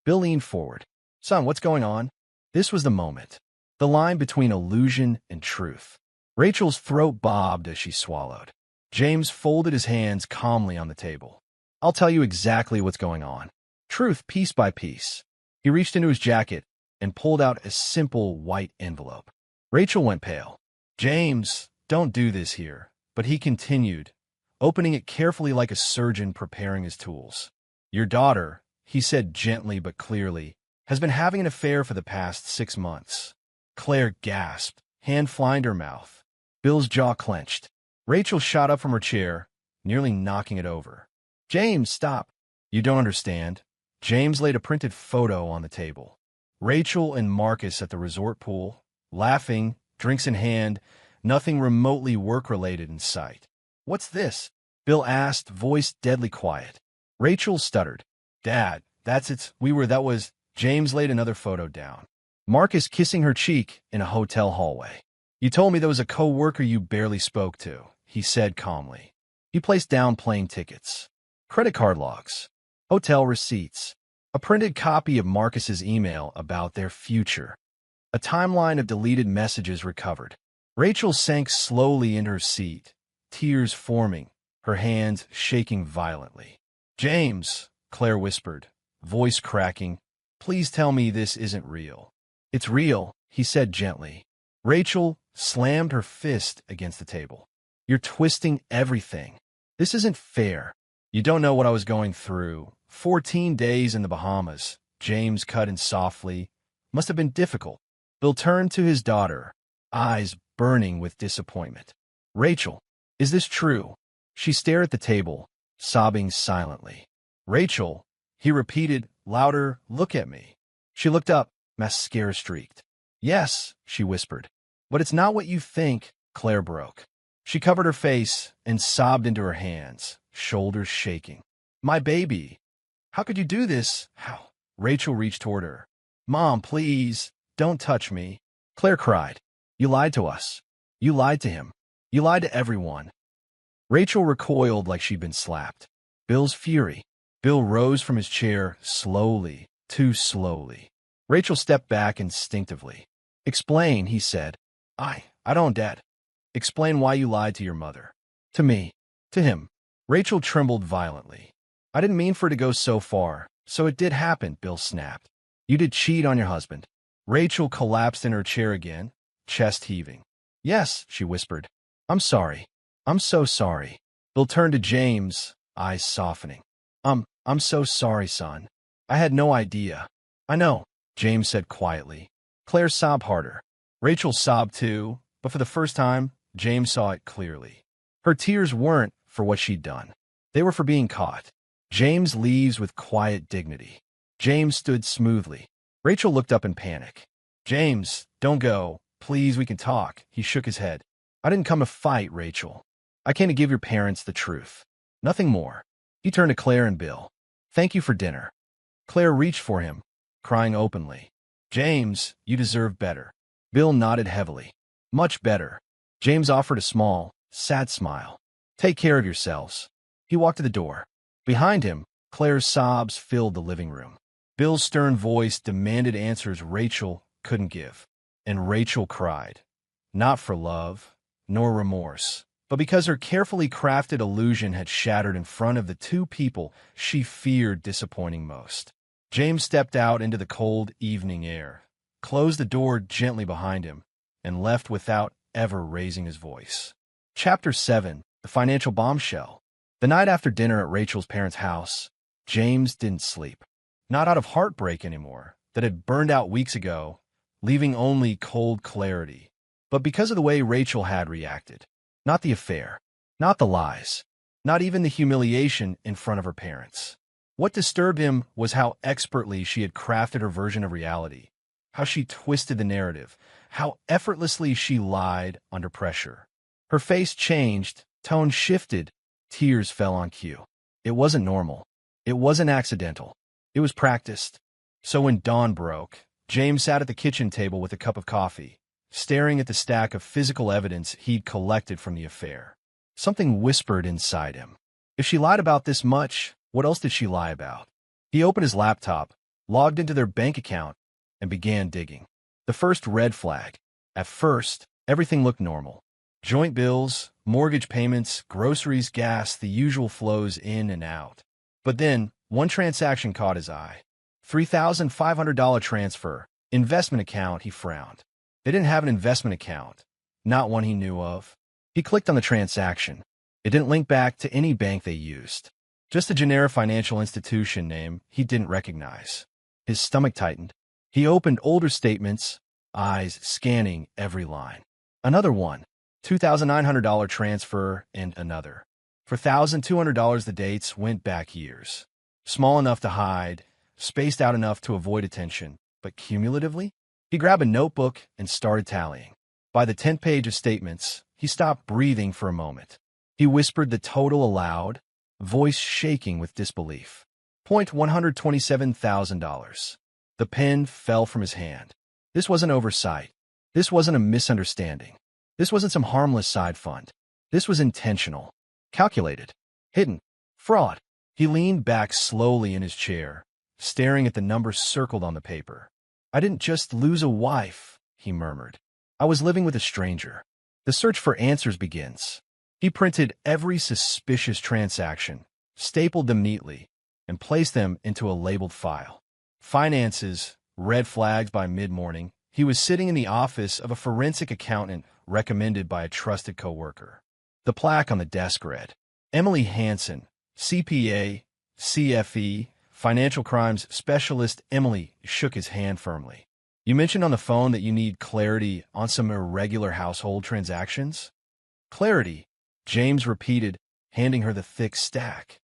Bill leaned forward. "Son, what's going on?" This was the moment. The line between illusion and truth. Rachel's throat bobbed as she swallowed. James folded his hands calmly on the table. "I'll tell you exactly what's going on. Truth, piece by piece." He reached into his jacket and pulled out a simple white envelope. Rachel went pale. "James, don't do this here." But he continued, opening it carefully like a surgeon preparing his tools. "Your daughter," he said gently but clearly, "has been having an affair for the past 6 months." Claire gasped, hand flying to her mouth. Bill's jaw clenched. Rachel shot up from her chair, nearly knocking it over. "James, stop." "You don't understand." James laid a printed photo on the table. Rachel and Marcus at the resort pool, laughing, drinks in hand, nothing remotely work-related in sight. "What's this?" Bill asked, voice deadly quiet. Rachel stuttered. "Dad, that's it. That was..." James laid another photo down. Marcus kissing her cheek in a hotel hallway. "You told me there was a co-worker you barely spoke to," he said calmly. He placed down plane tickets, credit card logs, hotel receipts, a printed copy of Marcus's email about their future, a timeline of deleted messages recovered. Rachel sank slowly in her seat, tears forming, her hands shaking violently. "James," Claire whispered, voice cracking, "please tell me this isn't real." "It's real," he said gently. Rachel slammed her fist against the table. "You're twisting everything. This isn't fair. You don't know what I was going through. 14 days in the Bahamas." James cut in softly. "Must have been difficult." Bill turned to his daughter, eyes burning with disappointment. "Rachel, is this true?" She stared at the table, sobbing silently. "Rachel," he repeated, louder, "look at me." She looked up, mascara streaked. "Yes," she whispered. "But it's not what you think." Claire broke. She covered her face and sobbed into her hands, shoulders shaking. "My baby. How could you do this? How?" Rachel reached toward her. "Mom, please, don't touch me." Claire cried. "You lied to us. You lied to him. You lied to everyone." Rachel recoiled like she'd been slapped. Bill's fury. Bill rose from his chair slowly, too slowly. Rachel stepped back instinctively. "Explain," he said. I don't, Dad." "Explain why you lied to your mother." "To me." "To him." Rachel trembled violently. "I didn't mean for it to go so far. So it did happen," Bill snapped. "You did cheat on your husband." Rachel collapsed in her chair again, chest heaving. "Yes," she whispered. "I'm sorry. I'm so sorry." Bill turned to James, eyes softening. I'm so sorry, son. I had no idea." "I know," James said quietly. Claire sobbed harder. Rachel sobbed too, but for the first time, James saw it clearly. Her tears weren't for what she'd done. They were for being caught. James leaves with quiet dignity. James stood smoothly. Rachel looked up in panic. James, don't go. Please, we can talk. He shook his head. I didn't come to fight, Rachel. I came to give your parents the truth. Nothing more. He turned to Claire and Bill. Thank you for dinner. Claire reached for him, crying openly. James, you deserve better. Bill nodded heavily. Much better. James offered a small, sad smile. Take care of yourselves. He walked to the door. Behind him, Claire's sobs filled the living room. Bill's stern voice demanded answers Rachel couldn't give. And Rachel cried. Not for love, nor remorse, but because her carefully crafted illusion had shattered in front of the two people she feared disappointing most. James stepped out into the cold evening air, closed the door gently behind him, and left without ever raising his voice. Chapter 7. The Financial Bombshell. The night after dinner at Rachel's parents' house, James didn't sleep. Not out of heartbreak anymore, that had burned out weeks ago, leaving only cold clarity, but because of the way Rachel had reacted. Not the affair, not the lies, not even the humiliation in front of her parents. What disturbed him was how expertly she had crafted her version of reality, how she twisted the narrative, how effortlessly she lied under pressure. Her face changed, tone shifted, tears fell on cue. It wasn't normal. It wasn't accidental. It was practiced. So when dawn broke, James sat at the kitchen table with a cup of coffee, staring at the stack of physical evidence he'd collected from the affair. Something whispered inside him. If she lied about this much, what else did she lie about? He opened his laptop, logged into their bank account, and began digging. The first red flag. At first, everything looked normal. Joint bills, mortgage payments, groceries, gas, the usual flows in and out. But then, one transaction caught his eye. $3,500 transfer, investment account. He frowned. They didn't have an investment account, not one he knew of. He clicked on the transaction. It didn't link back to any bank they used. Just a generic financial institution name he didn't recognize. His stomach tightened. He opened older statements, eyes scanning every line. Another one, $2,900 transfer, and another. For $1,200, the dates went back years. Small enough to hide, spaced out enough to avoid attention, but cumulatively? He grabbed a notebook and started tallying. By the 10th page of statements, he stopped breathing for a moment. He whispered the total aloud, voice shaking with disbelief. $127,000. The pen fell from his hand. This wasn't oversight. This wasn't a misunderstanding. This wasn't some harmless side fund. This was intentional, calculated, hidden, fraud. He leaned back slowly in his chair, staring at the numbers circled on the paper. I didn't just lose a wife, he murmured. I was living with a stranger. The search for answers begins. He printed every suspicious transaction, stapled them neatly, and placed them into a labeled file. Finances, red flags by mid-morning. He was sitting in the office of a forensic accountant recommended by a trusted coworker. The plaque on the desk read, Emily Hansen, CPA, CFE, Financial Crimes Specialist. Emily shook his hand firmly. You mentioned on the phone that you need clarity on some irregular household transactions? Clarity, James repeated, handing her the thick stack.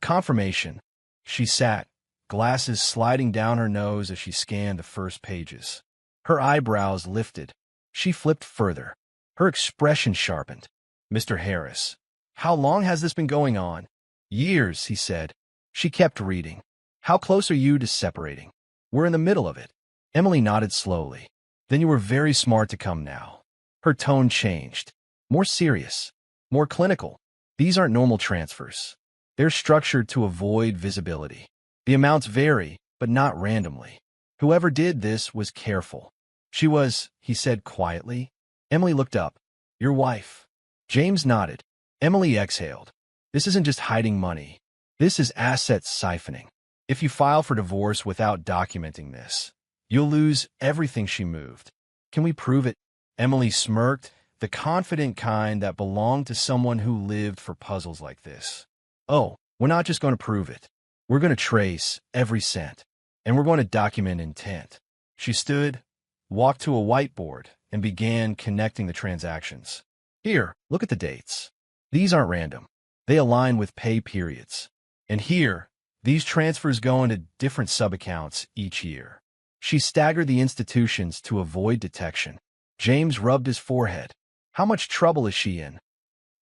Confirmation. She sat, glasses sliding down her nose as she scanned the first pages. Her eyebrows lifted. She flipped further. Her expression sharpened. Mr. Harris, how long has this been going on? Years, he said. She kept reading. How close are you to separating? We're in the middle of it. Emily nodded slowly. Then you were very smart to come now. Her tone changed. More serious. More clinical. These aren't normal transfers. They're structured to avoid visibility. The amounts vary, but not randomly. Whoever did this was careful. She was, he said quietly. Emily looked up. Your wife. James nodded. Emily exhaled. This isn't just hiding money. This is asset siphoning. If you file for divorce without documenting this, you'll lose everything she moved. Can we prove it? Emily smirked, the confident kind that belonged to someone who lived for puzzles like this. Oh, we're not just going to prove it. We're going to trace every cent, and we're going to document intent. She stood, walked to a whiteboard, and began connecting the transactions. Here, look at the dates. These aren't random. They align with pay periods. And here, These transfers go into different sub-accounts each year. She staggered the institutions to avoid detection. James rubbed his forehead. How much trouble is she in?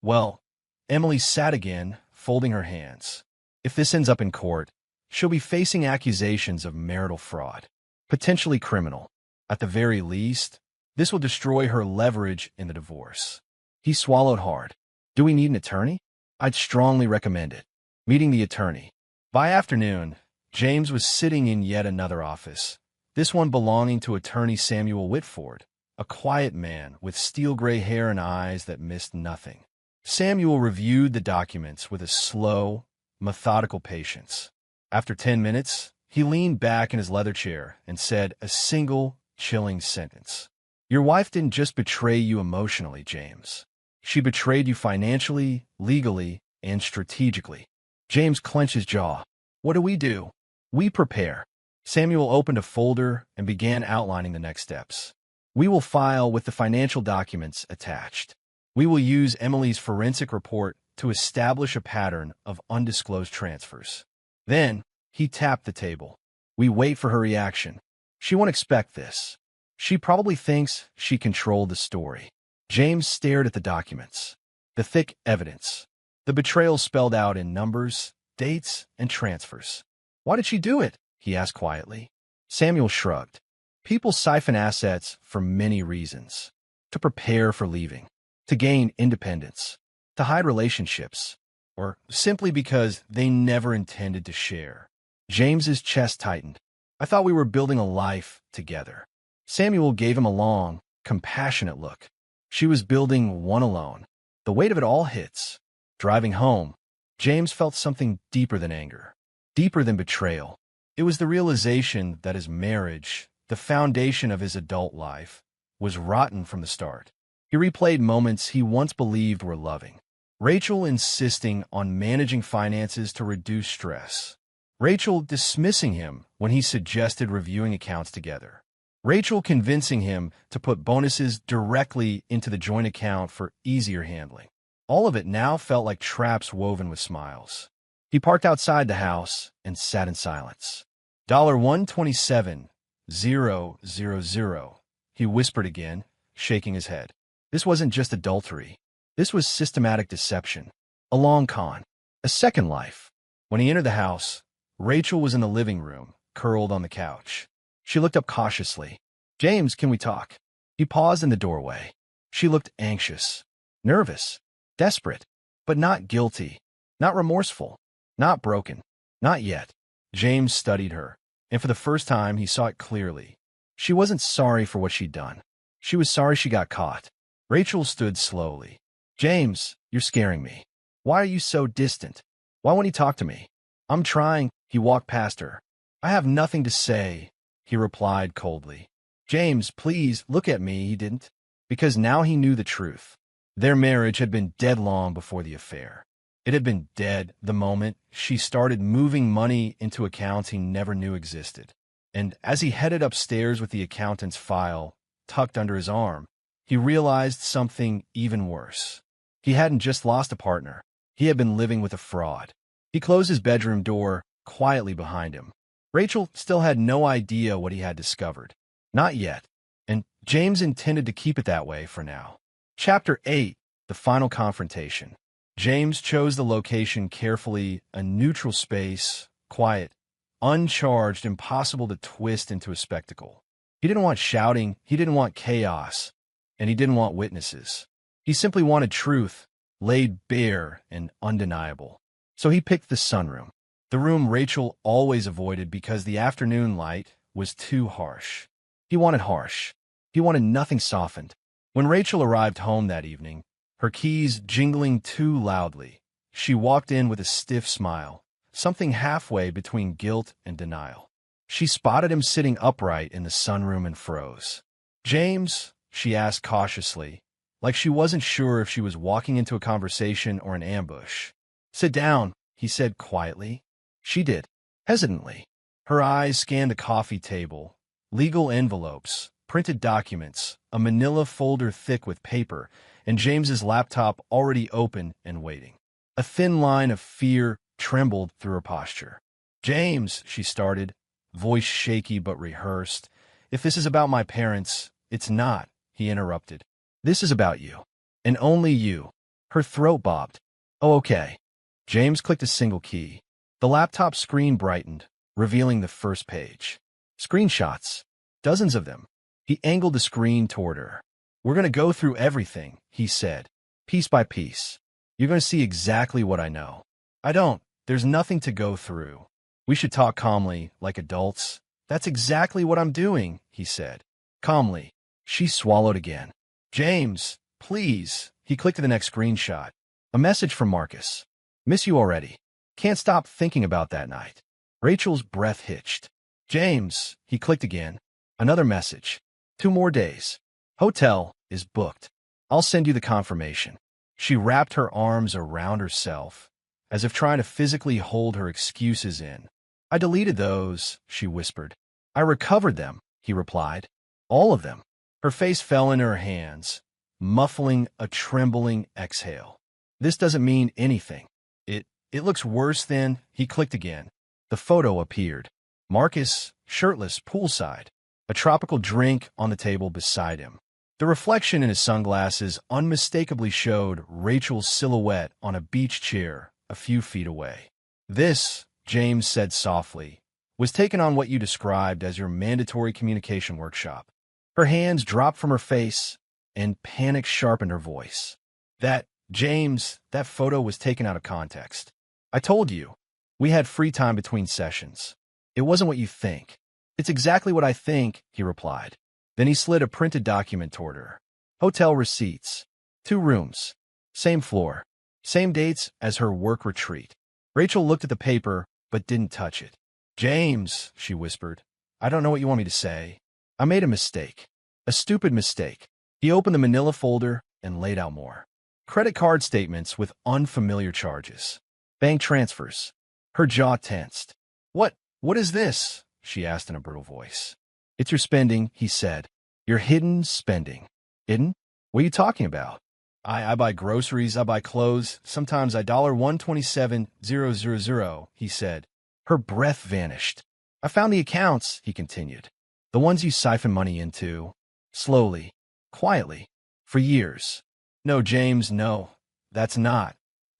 Well, Emily sat again, folding her hands. If this ends up in court, she'll be facing accusations of marital fraud, potentially criminal. At the very least, this will destroy her leverage in the divorce. He swallowed hard. Do we need an attorney? I'd strongly recommend it. Meeting the attorney. By afternoon, James was sitting in yet another office, this one belonging to attorney Samuel Whitford, a quiet man with steel-gray hair and eyes that missed nothing. Samuel reviewed the documents with a slow, methodical patience. After 10 minutes, he leaned back in his leather chair and said a single, chilling sentence. Your wife didn't just betray you emotionally, James. She betrayed you financially, legally, and strategically. James clenched his jaw. What do? We prepare. Samuel opened a folder and began outlining the next steps. We will file with the financial documents attached. We will use Emily's forensic report to establish a pattern of undisclosed transfers. Then, he tapped the table. We wait for her reaction. She won't expect this. She probably thinks she controlled the story. James stared at the documents. The thick evidence. The betrayal spelled out in numbers, dates, and transfers. Why did she do it? He asked quietly. Samuel shrugged. People siphon assets for many reasons. To prepare for leaving. To gain independence. To hide relationships. Or simply because they never intended to share. James's chest tightened. I thought we were building a life together. Samuel gave him a long, compassionate look. She was building one alone. The weight of it all hits. Driving home, James felt something deeper than anger, deeper than betrayal. It was the realization that his marriage, the foundation of his adult life, was rotten from the start. He replayed moments he once believed were loving. Rachel insisting on managing finances to reduce stress. Rachel dismissing him when he suggested reviewing accounts together. Rachel convincing him to put bonuses directly into the joint account for easier handling. All of it now felt like traps woven with smiles. He parked outside the house and sat in silence. $127,000, he whispered again, shaking his head. This wasn't just adultery. This was systematic deception. A long con. A second life. When he entered the house, Rachel was in the living room, curled on the couch. She looked up cautiously. James, can we talk? He paused in the doorway. She looked anxious, nervous. Desperate, but not guilty, not remorseful, not broken, not yet. James studied her, and for the first time he saw it clearly. She wasn't sorry for what she'd done. She was sorry she got caught. Rachel stood slowly. James, you're scaring me. Why are you so distant? Why won't he talk to me? I'm trying. He walked past her. I have nothing to say, he replied coldly. James, please, look at me. He didn't. Because now he knew the truth. Their marriage had been dead long before the affair. It had been dead the moment she started moving money into accounts he never knew existed. And as he headed upstairs with the accountant's file tucked under his arm, he realized something even worse. He hadn't just lost a partner. He had been living with a fraud. He closed his bedroom door quietly behind him. Rachel still had no idea what he had discovered. Not yet. And James intended to keep it that way for now. Chapter 8, The Final Confrontation. James chose the location carefully, a neutral space, quiet, uncharged, impossible to twist into a spectacle. He didn't want shouting, he didn't want chaos, and he didn't want witnesses. He simply wanted truth, laid bare and undeniable. So he picked the sunroom, the room Rachel always avoided because the afternoon light was too harsh. He wanted harsh. He wanted nothing softened. When Rachel arrived home that evening, her keys jingling too loudly, she walked in with a stiff smile, something halfway between guilt and denial. She spotted him sitting upright in the sunroom and froze. James, she asked cautiously, like she wasn't sure if she was walking into a conversation or an ambush. Sit down, he said quietly. She did, hesitantly. Her eyes scanned the coffee table, legal envelopes, printed documents, a manila folder thick with paper, and James's laptop already open and waiting. A thin line of fear trembled through her posture. James, she started, voice shaky but rehearsed. If this is about my parents, it's not, he interrupted. This is about you. And only you. Her throat bobbed. Oh, okay. James clicked a single key. The laptop screen brightened, revealing the first page. Screenshots. Dozens of them. He angled the screen toward her. We're going to go through everything, he said, piece by piece. You're going to see exactly what I know. I don't. There's nothing to go through. We should talk calmly, like adults. That's exactly what I'm doing, he said. Calmly. She swallowed again. James, please. He clicked to the next screenshot. A message from Marcus. Miss you already. Can't stop thinking about that night. Rachel's breath hitched. James, he clicked again. Another message. 2 more days. Hotel is booked. I'll send you the confirmation. She wrapped her arms around herself, as if trying to physically hold her excuses in. I deleted those, she whispered. I recovered them, he replied. All of them. Her face fell in her hands, muffling a trembling exhale. This doesn't mean anything. It looks worse than, he clicked again. The photo appeared. Marcus, shirtless, poolside, a tropical drink on the table beside him. The reflection in his sunglasses unmistakably showed Rachel's silhouette on a beach chair a few feet away. This, James said softly, was taken on what you described as your mandatory communication workshop. Her hands dropped from her face, and panic sharpened her voice. James, that photo was taken out of context. I told you. We had free time between sessions. It wasn't what you think. It's exactly what I think, he replied. Then he slid a printed document toward her. Hotel receipts. 2 rooms. Same floor. Same dates as her work retreat. Rachel looked at the paper, but didn't touch it. James, she whispered. I don't know what you want me to say. I made a mistake. A stupid mistake. He opened the manila folder and laid out more. Credit card statements with unfamiliar charges. Bank transfers. Her jaw tensed. What is this? She asked in a brutal voice. It's your spending, he said. Your hidden spending. Hidden? What are you talking about? I buy groceries, I buy clothes. Sometimes I $127,000, he said. Her breath vanished. I found the accounts, he continued. The ones you siphon money into. Slowly. Quietly. For years. No, James, no. That's not.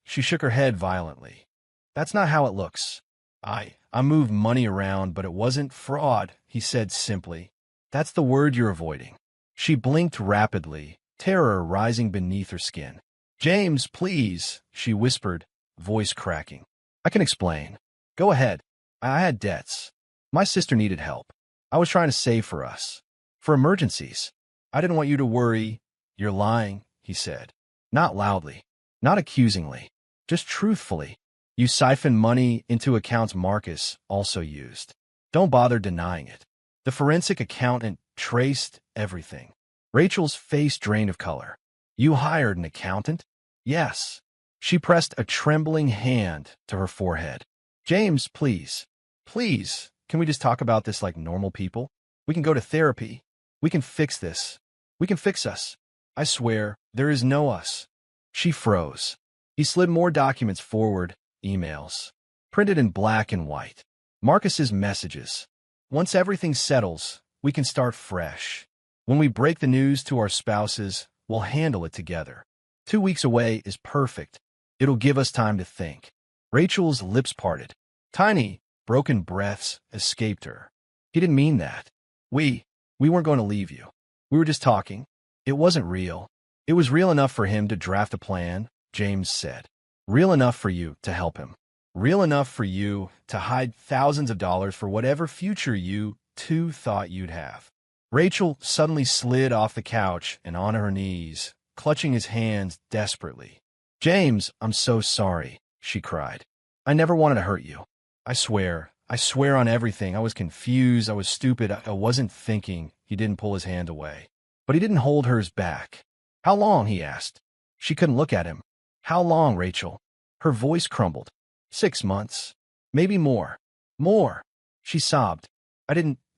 She shook her head violently. That's not how it looks. I moved money around, but it wasn't fraud, he said simply. That's the word you're avoiding. She blinked rapidly, terror rising beneath her skin. James, please, she whispered, voice cracking. I can explain. Go ahead. I had debts. My sister needed help. I was trying to save for us. For emergencies. I didn't want you to worry. You're lying, he said. Not loudly. Not accusingly. Just truthfully. You siphoned money into accounts Marcus also used. Don't bother denying it. The forensic accountant traced everything. Rachel's face drained of color. You hired an accountant? Yes. She pressed a trembling hand to her forehead. James, please. Please, can we just talk about this like normal people? We can go to therapy. We can fix this. We can fix us. I swear, there is no us. She froze. He slid more documents forward, emails, printed in black and white. Marcus's messages. Once everything settles, we can start fresh. When we break the news to our spouses, we'll handle it together. 2 weeks away is perfect. It'll give us time to think. Rachel's lips parted. Tiny, broken breaths escaped her. He didn't mean that. We weren't going to leave you. We were just talking. It wasn't real. It was real enough for him to draft a plan, James said. Real enough for you to help him. Real enough for you to hide thousands of dollars for whatever future you two thought you'd have. Rachel suddenly slid off the couch and on her knees, clutching his hands desperately. James, I'm so sorry, she cried. I never wanted to hurt you. I swear on everything. I was confused. I was stupid. I wasn't thinking. He didn't pull his hand away. But he didn't hold hers back. How long? He asked. She couldn't look at him. How long, Rachel? Her voice crumbled. 6 months. Maybe more. More. She sobbed.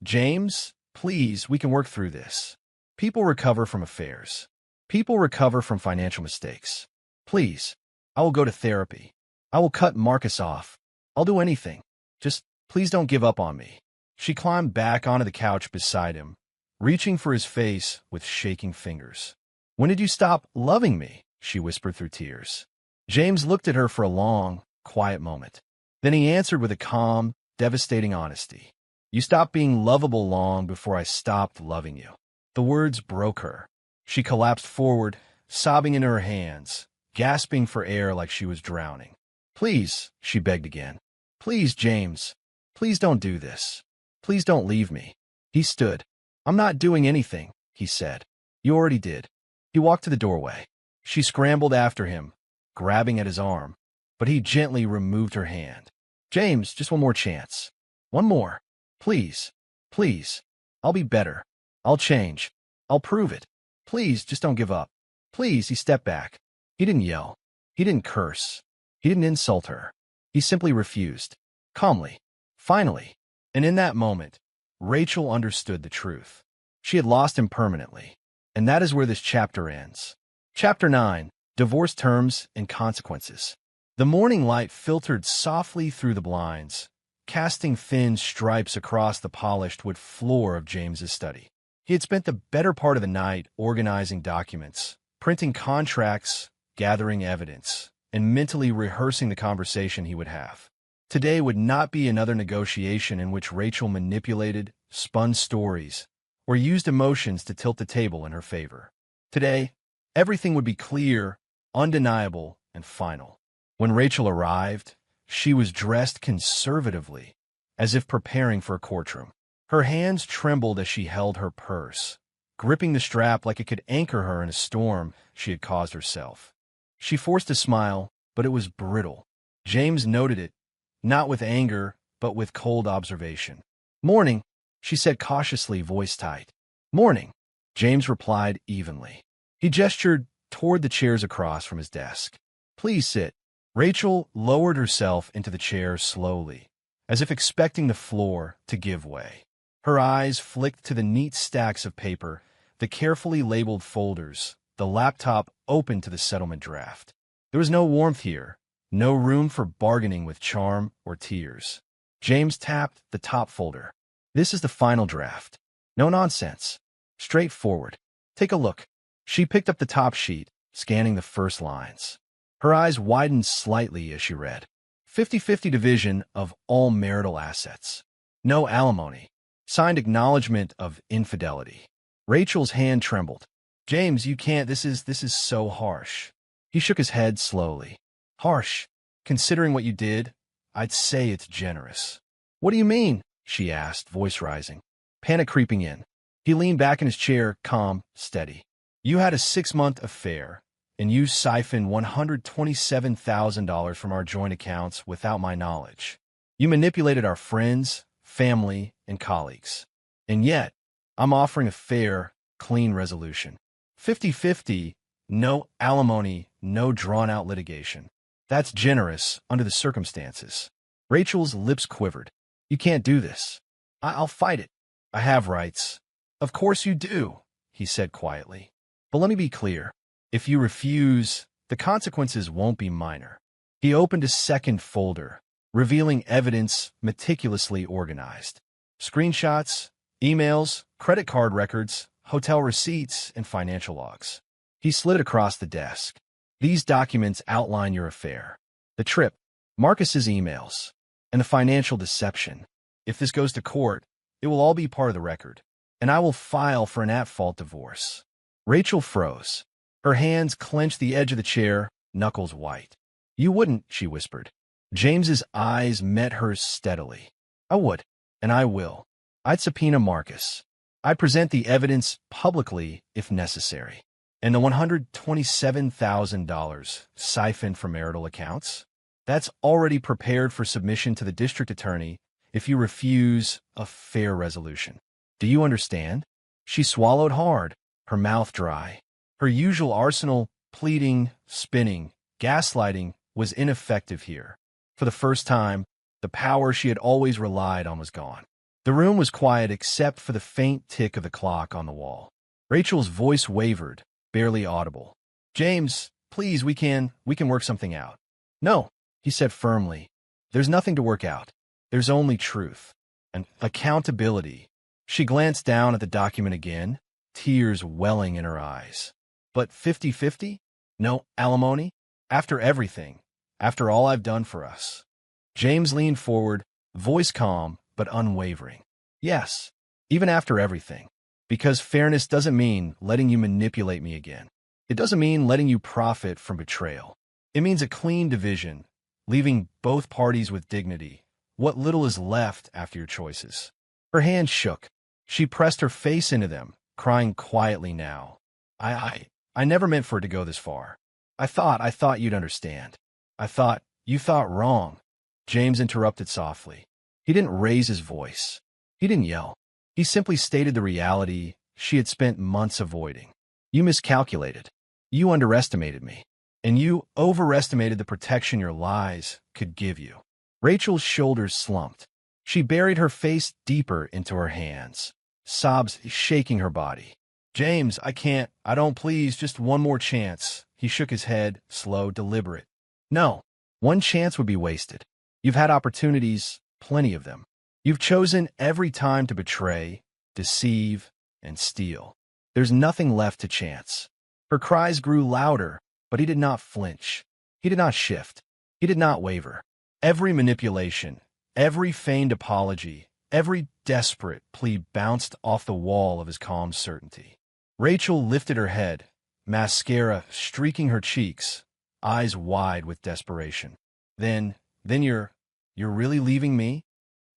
James, please, we can work through this. People recover from affairs. People recover from financial mistakes. Please, I will go to therapy. I will cut Marcus off. I'll do anything. Just Please don't give up on me. She climbed back onto the couch beside him, reaching for his face with shaking fingers. When did you stop loving me? She whispered through tears. James looked at her for a long, quiet moment. Then he answered with a calm, devastating honesty. You stopped being lovable long before I stopped loving you. The words broke her. She collapsed forward, sobbing into her hands, gasping for air like she was drowning. Please, she begged again. Please, James. Please don't do this. Please don't leave me. He stood. I'm not doing anything, he said. You already did. He walked to the doorway. She scrambled after him, grabbing at his arm, but he gently removed her hand. James, just one more chance. One more. Please. Please. I'll be better. I'll change. I'll prove it. Please, just don't give up. Please, he stepped back. He didn't yell. He didn't curse. He didn't insult her. He simply refused. Calmly. Finally. And in that moment, Rachel understood the truth. She had lost him permanently. And that is where this chapter ends. Chapter 9. Divorce Terms and Consequences. The morning light filtered softly through the blinds, casting thin stripes across the polished wood floor of James's study. He had spent the better part of the night organizing documents, printing contracts, gathering evidence, and mentally rehearsing the conversation he would have. Today would not be another negotiation in which Rachel manipulated, spun stories, or used emotions to tilt the table in her favor. Today, everything would be clear, undeniable, and final. When Rachel arrived, she was dressed conservatively, as if preparing for a courtroom. Her hands trembled as she held her purse, gripping the strap like it could anchor her in a storm she had caused herself. She forced a smile, but it was brittle. James noted it, not with anger, but with cold observation. Morning, she said cautiously, voice tight. Morning, James replied evenly. He gestured toward the chairs across from his desk. Please sit. Rachel lowered herself into the chair slowly, as if expecting the floor to give way. Her eyes flicked to the neat stacks of paper, the carefully labeled folders, the laptop open to the settlement draft. There was no warmth here, no room for bargaining with charm or tears. James tapped the top folder. This is the final draft. No nonsense. Straightforward. Take a look. She picked up the top sheet, scanning the first lines. Her eyes widened slightly as she read. 50-50 division of all marital assets. No alimony. Signed acknowledgement of infidelity. Rachel's hand trembled. James, you can't. This is so harsh. He shook his head slowly. Harsh. Considering what you did, I'd say it's generous. What do you mean? She asked, voice rising. Panic creeping in. He leaned back in his chair, calm, steady. You had a 6-month affair, and you siphoned $127,000 from our joint accounts without my knowledge. You manipulated our friends, family, and colleagues. And yet, I'm offering a fair, clean resolution. 50-50, no alimony, no drawn-out litigation. That's generous under the circumstances. Rachel's lips quivered. You can't do this. I'll fight it. I have rights. Of course you do, he said quietly. But let me be clear. If you refuse, the consequences won't be minor. He opened a second folder, revealing evidence meticulously organized. Screenshots, emails, credit card records, hotel receipts, and financial logs. He slid it across the desk. These documents outline your affair. The trip, Marcus's emails, and the financial deception. If this goes to court, it will all be part of the record, and I will file for an at-fault divorce. Rachel froze. Her hands clenched the edge of the chair, knuckles white. You wouldn't, she whispered. James's eyes met hers steadily. I would, and I will. I'd subpoena Marcus. I'd present the evidence publicly if necessary. And the $127,000 siphoned from marital accounts? That's already prepared for submission to the district attorney if you refuse a fair resolution. Do you understand? She swallowed hard, her mouth dry. Her usual arsenal, pleading, spinning, gaslighting, was ineffective here. For the first time, the power she had always relied on was gone. The room was quiet except for the faint tick of the clock on the wall. Rachel's voice wavered, barely audible. James, please, we can work something out. No, he said firmly. There's nothing to work out. There's only truth and accountability. She glanced down at the document again, tears welling in her eyes. But 50-50? No alimony? After everything, after all I've done for us. James leaned forward, voice calm but unwavering. Yes, even after everything. Because fairness doesn't mean letting you manipulate me again. It doesn't mean letting you profit from betrayal. It means a clean division, leaving both parties with dignity, what little is left after your choices. Her hands shook. She pressed her face into them, crying quietly now. I never meant for it to go this far. I thought you'd understand. You thought wrong. James interrupted softly. He didn't raise his voice. He didn't yell. He simply stated the reality she had spent months avoiding. You miscalculated. You underestimated me. And you overestimated the protection your lies could give you. Rachel's shoulders slumped. She buried her face deeper into her hands, sobs shaking her body. James, I don't, please, just one more chance. He shook his head, slow, deliberate. No, one chance would be wasted. You've had opportunities, plenty of them. You've chosen every time to betray, deceive, and steal. There's nothing left to chance. Her cries grew louder, but he did not flinch. He did not shift. He did not waver. Every manipulation, every feigned apology, every desperate plea bounced off the wall of his calm certainty. Rachel lifted her head, mascara streaking her cheeks, eyes wide with desperation. Then you're really leaving me?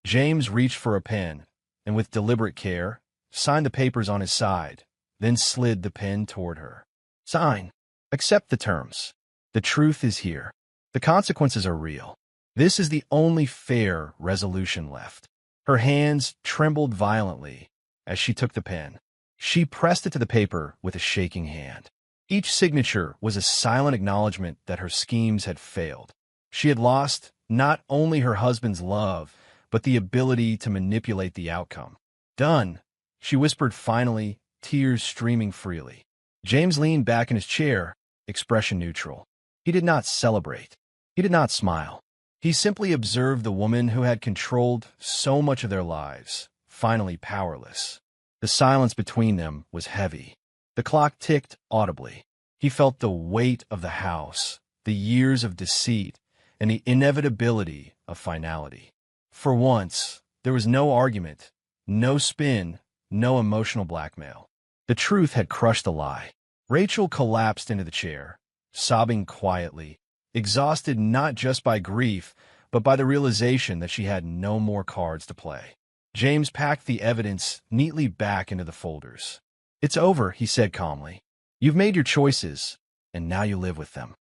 James reached for a pen, and with deliberate care, signed the papers on his side, then slid the pen toward her. Sign. Accept the terms. The truth is here. The consequences are real. This is the only fair resolution left. Her hands trembled violently as she took the pen. She pressed it to the paper with a shaking hand. Each signature was a silent acknowledgement that her schemes had failed. She had lost not only her husband's love, but the ability to manipulate the outcome. Done, she whispered finally, tears streaming freely. James leaned back in his chair, expression neutral. He did not celebrate. He did not smile. He simply observed the woman who had controlled so much of their lives, finally powerless. The silence between them was heavy. The clock ticked audibly. He felt the weight of the house, the years of deceit, and the inevitability of finality. For once, there was no argument, no spin, no emotional blackmail. The truth had crushed the lie. Rachel collapsed into the chair, sobbing quietly, exhausted not just by grief, but by the realization that she had no more cards to play. James packed the evidence neatly back into the folders. It's over, he said calmly. You've made your choices, and now you live with them.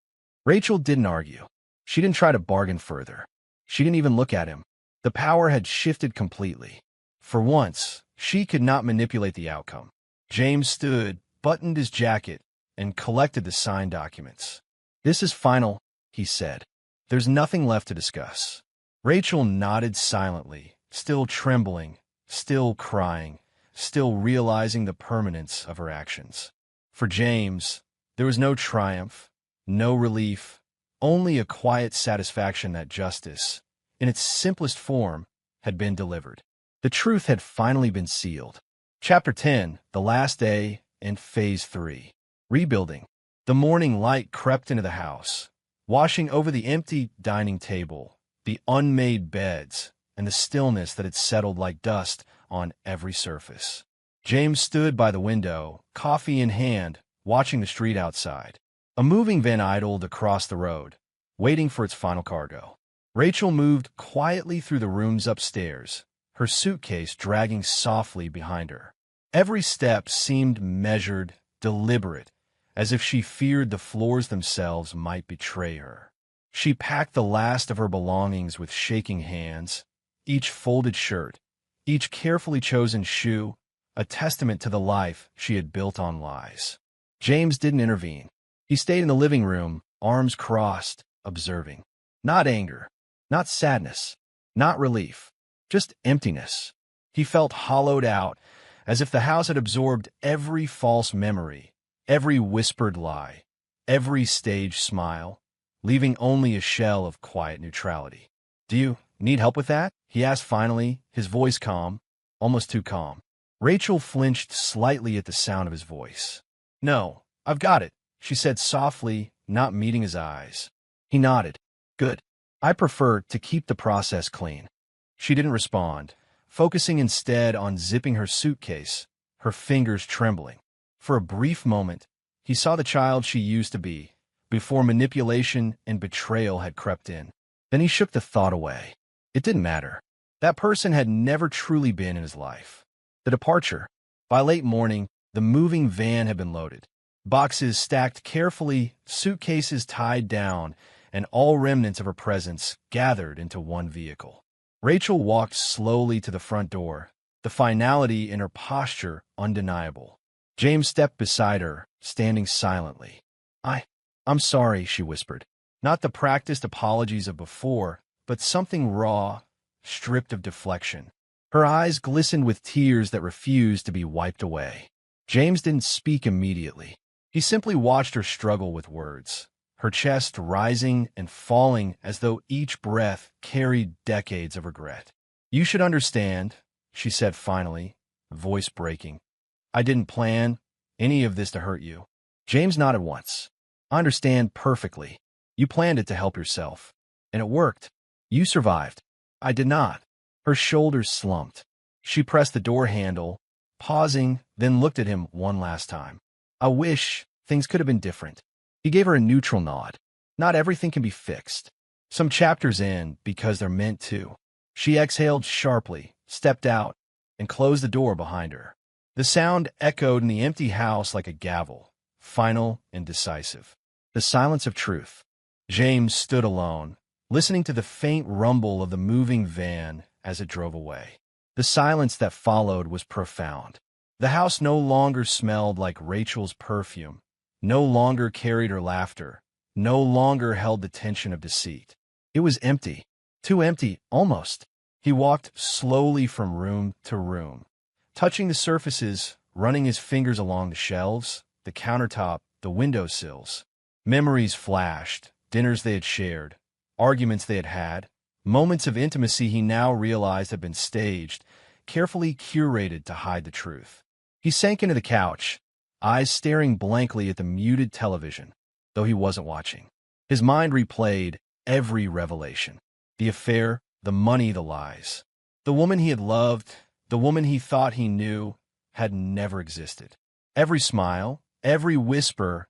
Rachel didn't argue. She didn't try to bargain further. She didn't even look at him. The power had shifted completely. For once, she could not manipulate the outcome. James stood, buttoned his jacket, and collected the signed documents. This is final, he said. There's nothing left to discuss. Rachel nodded silently, still trembling, still crying, still realizing the permanence of her actions. For James, there was no triumph, no relief, only a quiet satisfaction that justice, in its simplest form, had been delivered. The truth had finally been sealed. Chapter 10, The Last Day, and Phase 3. Rebuilding. The morning light crept into the house, washing over the empty dining table, the unmade beds, and the stillness that had settled like dust on every surface. James stood by the window, coffee in hand, watching the street outside. A moving van idled across the road, waiting for its final cargo. Rachel moved quietly through the rooms upstairs, her suitcase dragging softly behind her. Every step seemed measured, deliberate, as if she feared the floors themselves might betray her. She packed the last of her belongings with shaking hands, each folded shirt, each carefully chosen shoe, a testament to the life she had built on lies. James didn't intervene. He stayed in the living room, arms crossed, observing. Not anger, not sadness, not relief, just emptiness. He felt hollowed out, as if the house had absorbed every false memory, every whispered lie, every staged smile, leaving only a shell of quiet neutrality. Do Need help with that? He asked finally, his voice calm, almost too calm. Rachel flinched slightly at the sound of his voice. No, I've got it, she said softly, not meeting his eyes. He nodded. Good. I prefer to keep the process clean. She didn't respond, focusing instead on zipping her suitcase, her fingers trembling. For a brief moment, he saw the child she used to be, before manipulation and betrayal had crept in. Then he shook the thought away. It didn't matter. That person had never truly been in his life. The departure. By late morning, the moving van had been loaded. Boxes stacked carefully, suitcases tied down, and all remnants of her presence gathered into one vehicle. Rachel walked slowly to the front door, the finality in her posture undeniable. James stepped beside her, standing silently. I'm sorry, she whispered. Not the practiced apologies of before, but something raw, stripped of deflection. Her eyes glistened with tears that refused to be wiped away. James didn't speak immediately. He simply watched her struggle with words, her chest rising and falling as though each breath carried decades of regret. You should understand, she said finally, voice breaking. I didn't plan any of this to hurt you. James nodded once. I understand perfectly. You planned it to help yourself. And it worked. You survived. I did not. Her shoulders slumped. She pressed the door handle, pausing, then looked at him one last time. I wish things could have been different. He gave her a neutral nod. Not everything can be fixed. Some chapters end because they're meant to. She exhaled sharply, stepped out, and closed the door behind her. The sound echoed in the empty house like a gavel, final and decisive. The silence of truth. James stood alone, listening to the faint rumble of the moving van as it drove away. The silence that followed was profound. The house no longer smelled like Rachel's perfume, no longer carried her laughter, no longer held the tension of deceit. It was empty, too empty, almost. He walked slowly from room to room, touching the surfaces, running his fingers along the shelves, the countertop, the windowsills. Memories flashed, dinners they had shared, arguments they had had, moments of intimacy he now realized had been staged, carefully curated to hide the truth. He sank into the couch, eyes staring blankly at the muted television, though he wasn't watching. His mind replayed every revelation. The affair, the money, the lies. The woman he had loved, the woman he thought he knew, had never existed. Every smile, every whisper,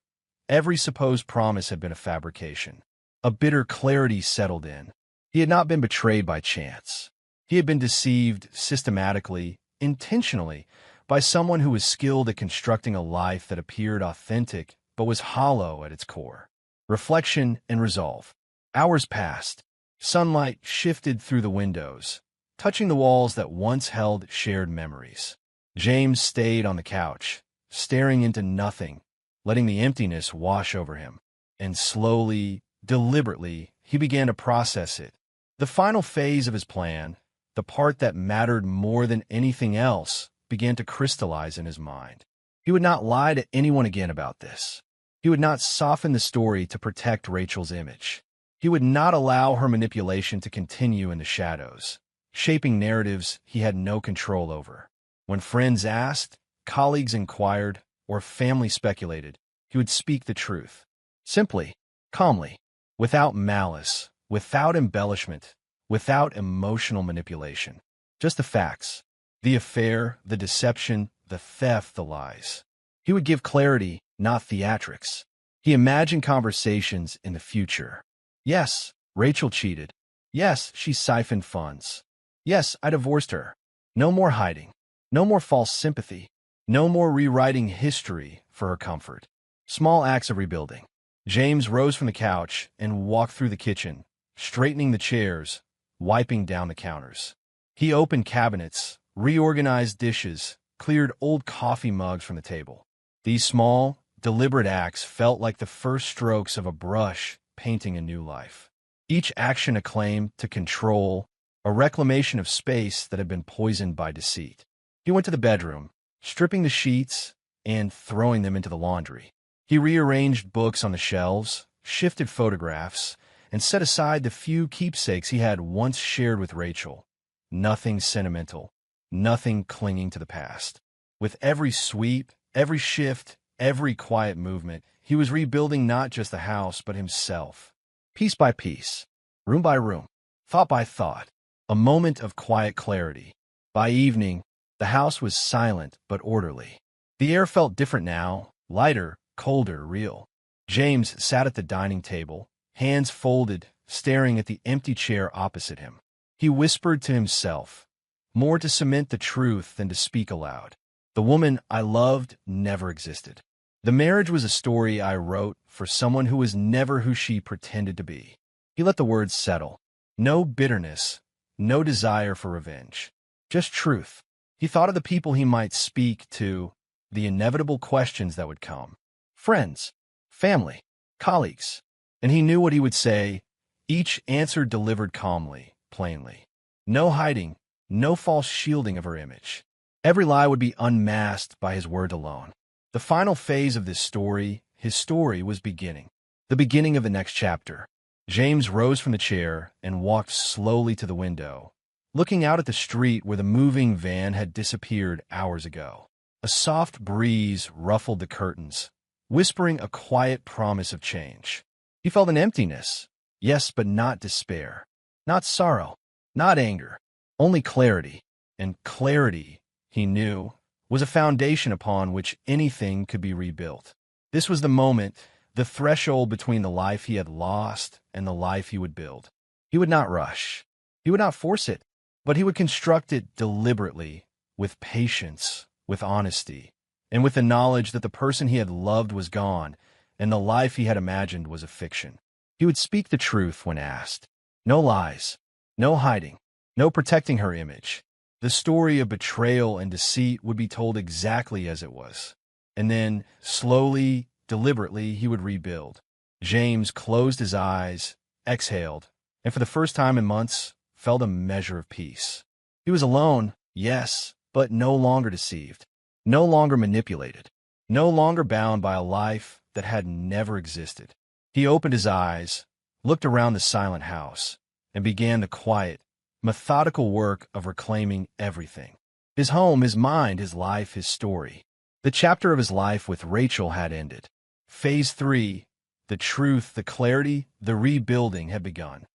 every supposed promise had been a fabrication. A bitter clarity settled in. He had not been betrayed by chance. He had been deceived systematically, intentionally, by someone who was skilled at constructing a life that appeared authentic but was hollow at its core. Reflection and resolve. Hours passed. Sunlight shifted through the windows, touching the walls that once held shared memories. James stayed on the couch, staring into nothing, letting the emptiness wash over him. And slowly, deliberately, he began to process it. The final phase of his plan, the part that mattered more than anything else, began to crystallize in his mind. He would not lie to anyone again about this. He would not soften the story to protect Rachel's image. He would not allow her manipulation to continue in the shadows, shaping narratives he had no control over. When friends asked, colleagues inquired, or family speculated, he would speak the truth. Simply, calmly, without malice, without embellishment, without emotional manipulation. Just the facts. The affair, the deception, the theft, the lies. He would give clarity, not theatrics. He imagined conversations in the future. Yes, Rachel cheated. Yes, she siphoned funds. Yes, I divorced her. No more hiding. No more false sympathy. No more rewriting history for her comfort. Small acts of rebuilding. James rose from the couch and walked through the kitchen, straightening the chairs, wiping down the counters. He opened cabinets, reorganized dishes, cleared old coffee mugs from the table. These small, deliberate acts felt like the first strokes of a brush painting a new life. Each action a claim to control, a reclamation of space that had been poisoned by deceit. He went to the bedroom, stripping the sheets and throwing them into the laundry. He rearranged books on the shelves, shifted photographs, and set aside the few keepsakes he had once shared with Rachel. Nothing sentimental, nothing clinging to the past. With every sweep, every shift, every quiet movement, he was rebuilding not just the house, but himself. Piece by piece, room by room, thought by thought, a moment of quiet clarity. By evening, the house was silent but orderly. The air felt different now, lighter, colder, real. James sat at the dining table, hands folded, staring at the empty chair opposite him. He whispered to himself, more to cement the truth than to speak aloud. The woman I loved never existed. The marriage was a story I wrote for someone who was never who she pretended to be. He let the words settle. No bitterness, no desire for revenge. Just truth. He thought of the people he might speak to, the inevitable questions that would come. Friends, family, colleagues. And he knew what he would say, each answer delivered calmly, plainly. No hiding, no false shielding of her image. Every lie would be unmasked by his word alone. The final phase of this story, his story, was beginning. The beginning of the next chapter. James rose from the chair and walked slowly to the window, looking out at the street where the moving van had disappeared hours ago. A soft breeze ruffled the curtains, whispering a quiet promise of change. He felt an emptiness, yes, but not despair, not sorrow, not anger, only clarity. And clarity, he knew, was a foundation upon which anything could be rebuilt. This was the moment, the threshold between the life he had lost and the life he would build. He would not rush. He would not force it, but he would construct it deliberately, with patience, with honesty, and with the knowledge that the person he had loved was gone and the life he had imagined was a fiction. He would speak the truth when asked. No lies, no hiding, no protecting her image. The story of betrayal and deceit would be told exactly as it was. And then, slowly, deliberately, he would rebuild. James closed his eyes, exhaled, and for the first time in months, felt a measure of peace. He was alone, yes, but no longer deceived, no longer manipulated, no longer bound by a life that had never existed. He opened his eyes, looked around the silent house, and began the quiet, methodical work of reclaiming everything. His home, his mind, his life, his story. The chapter of his life with Rachel had ended. Phase 3, the truth, the clarity, the rebuilding had begun.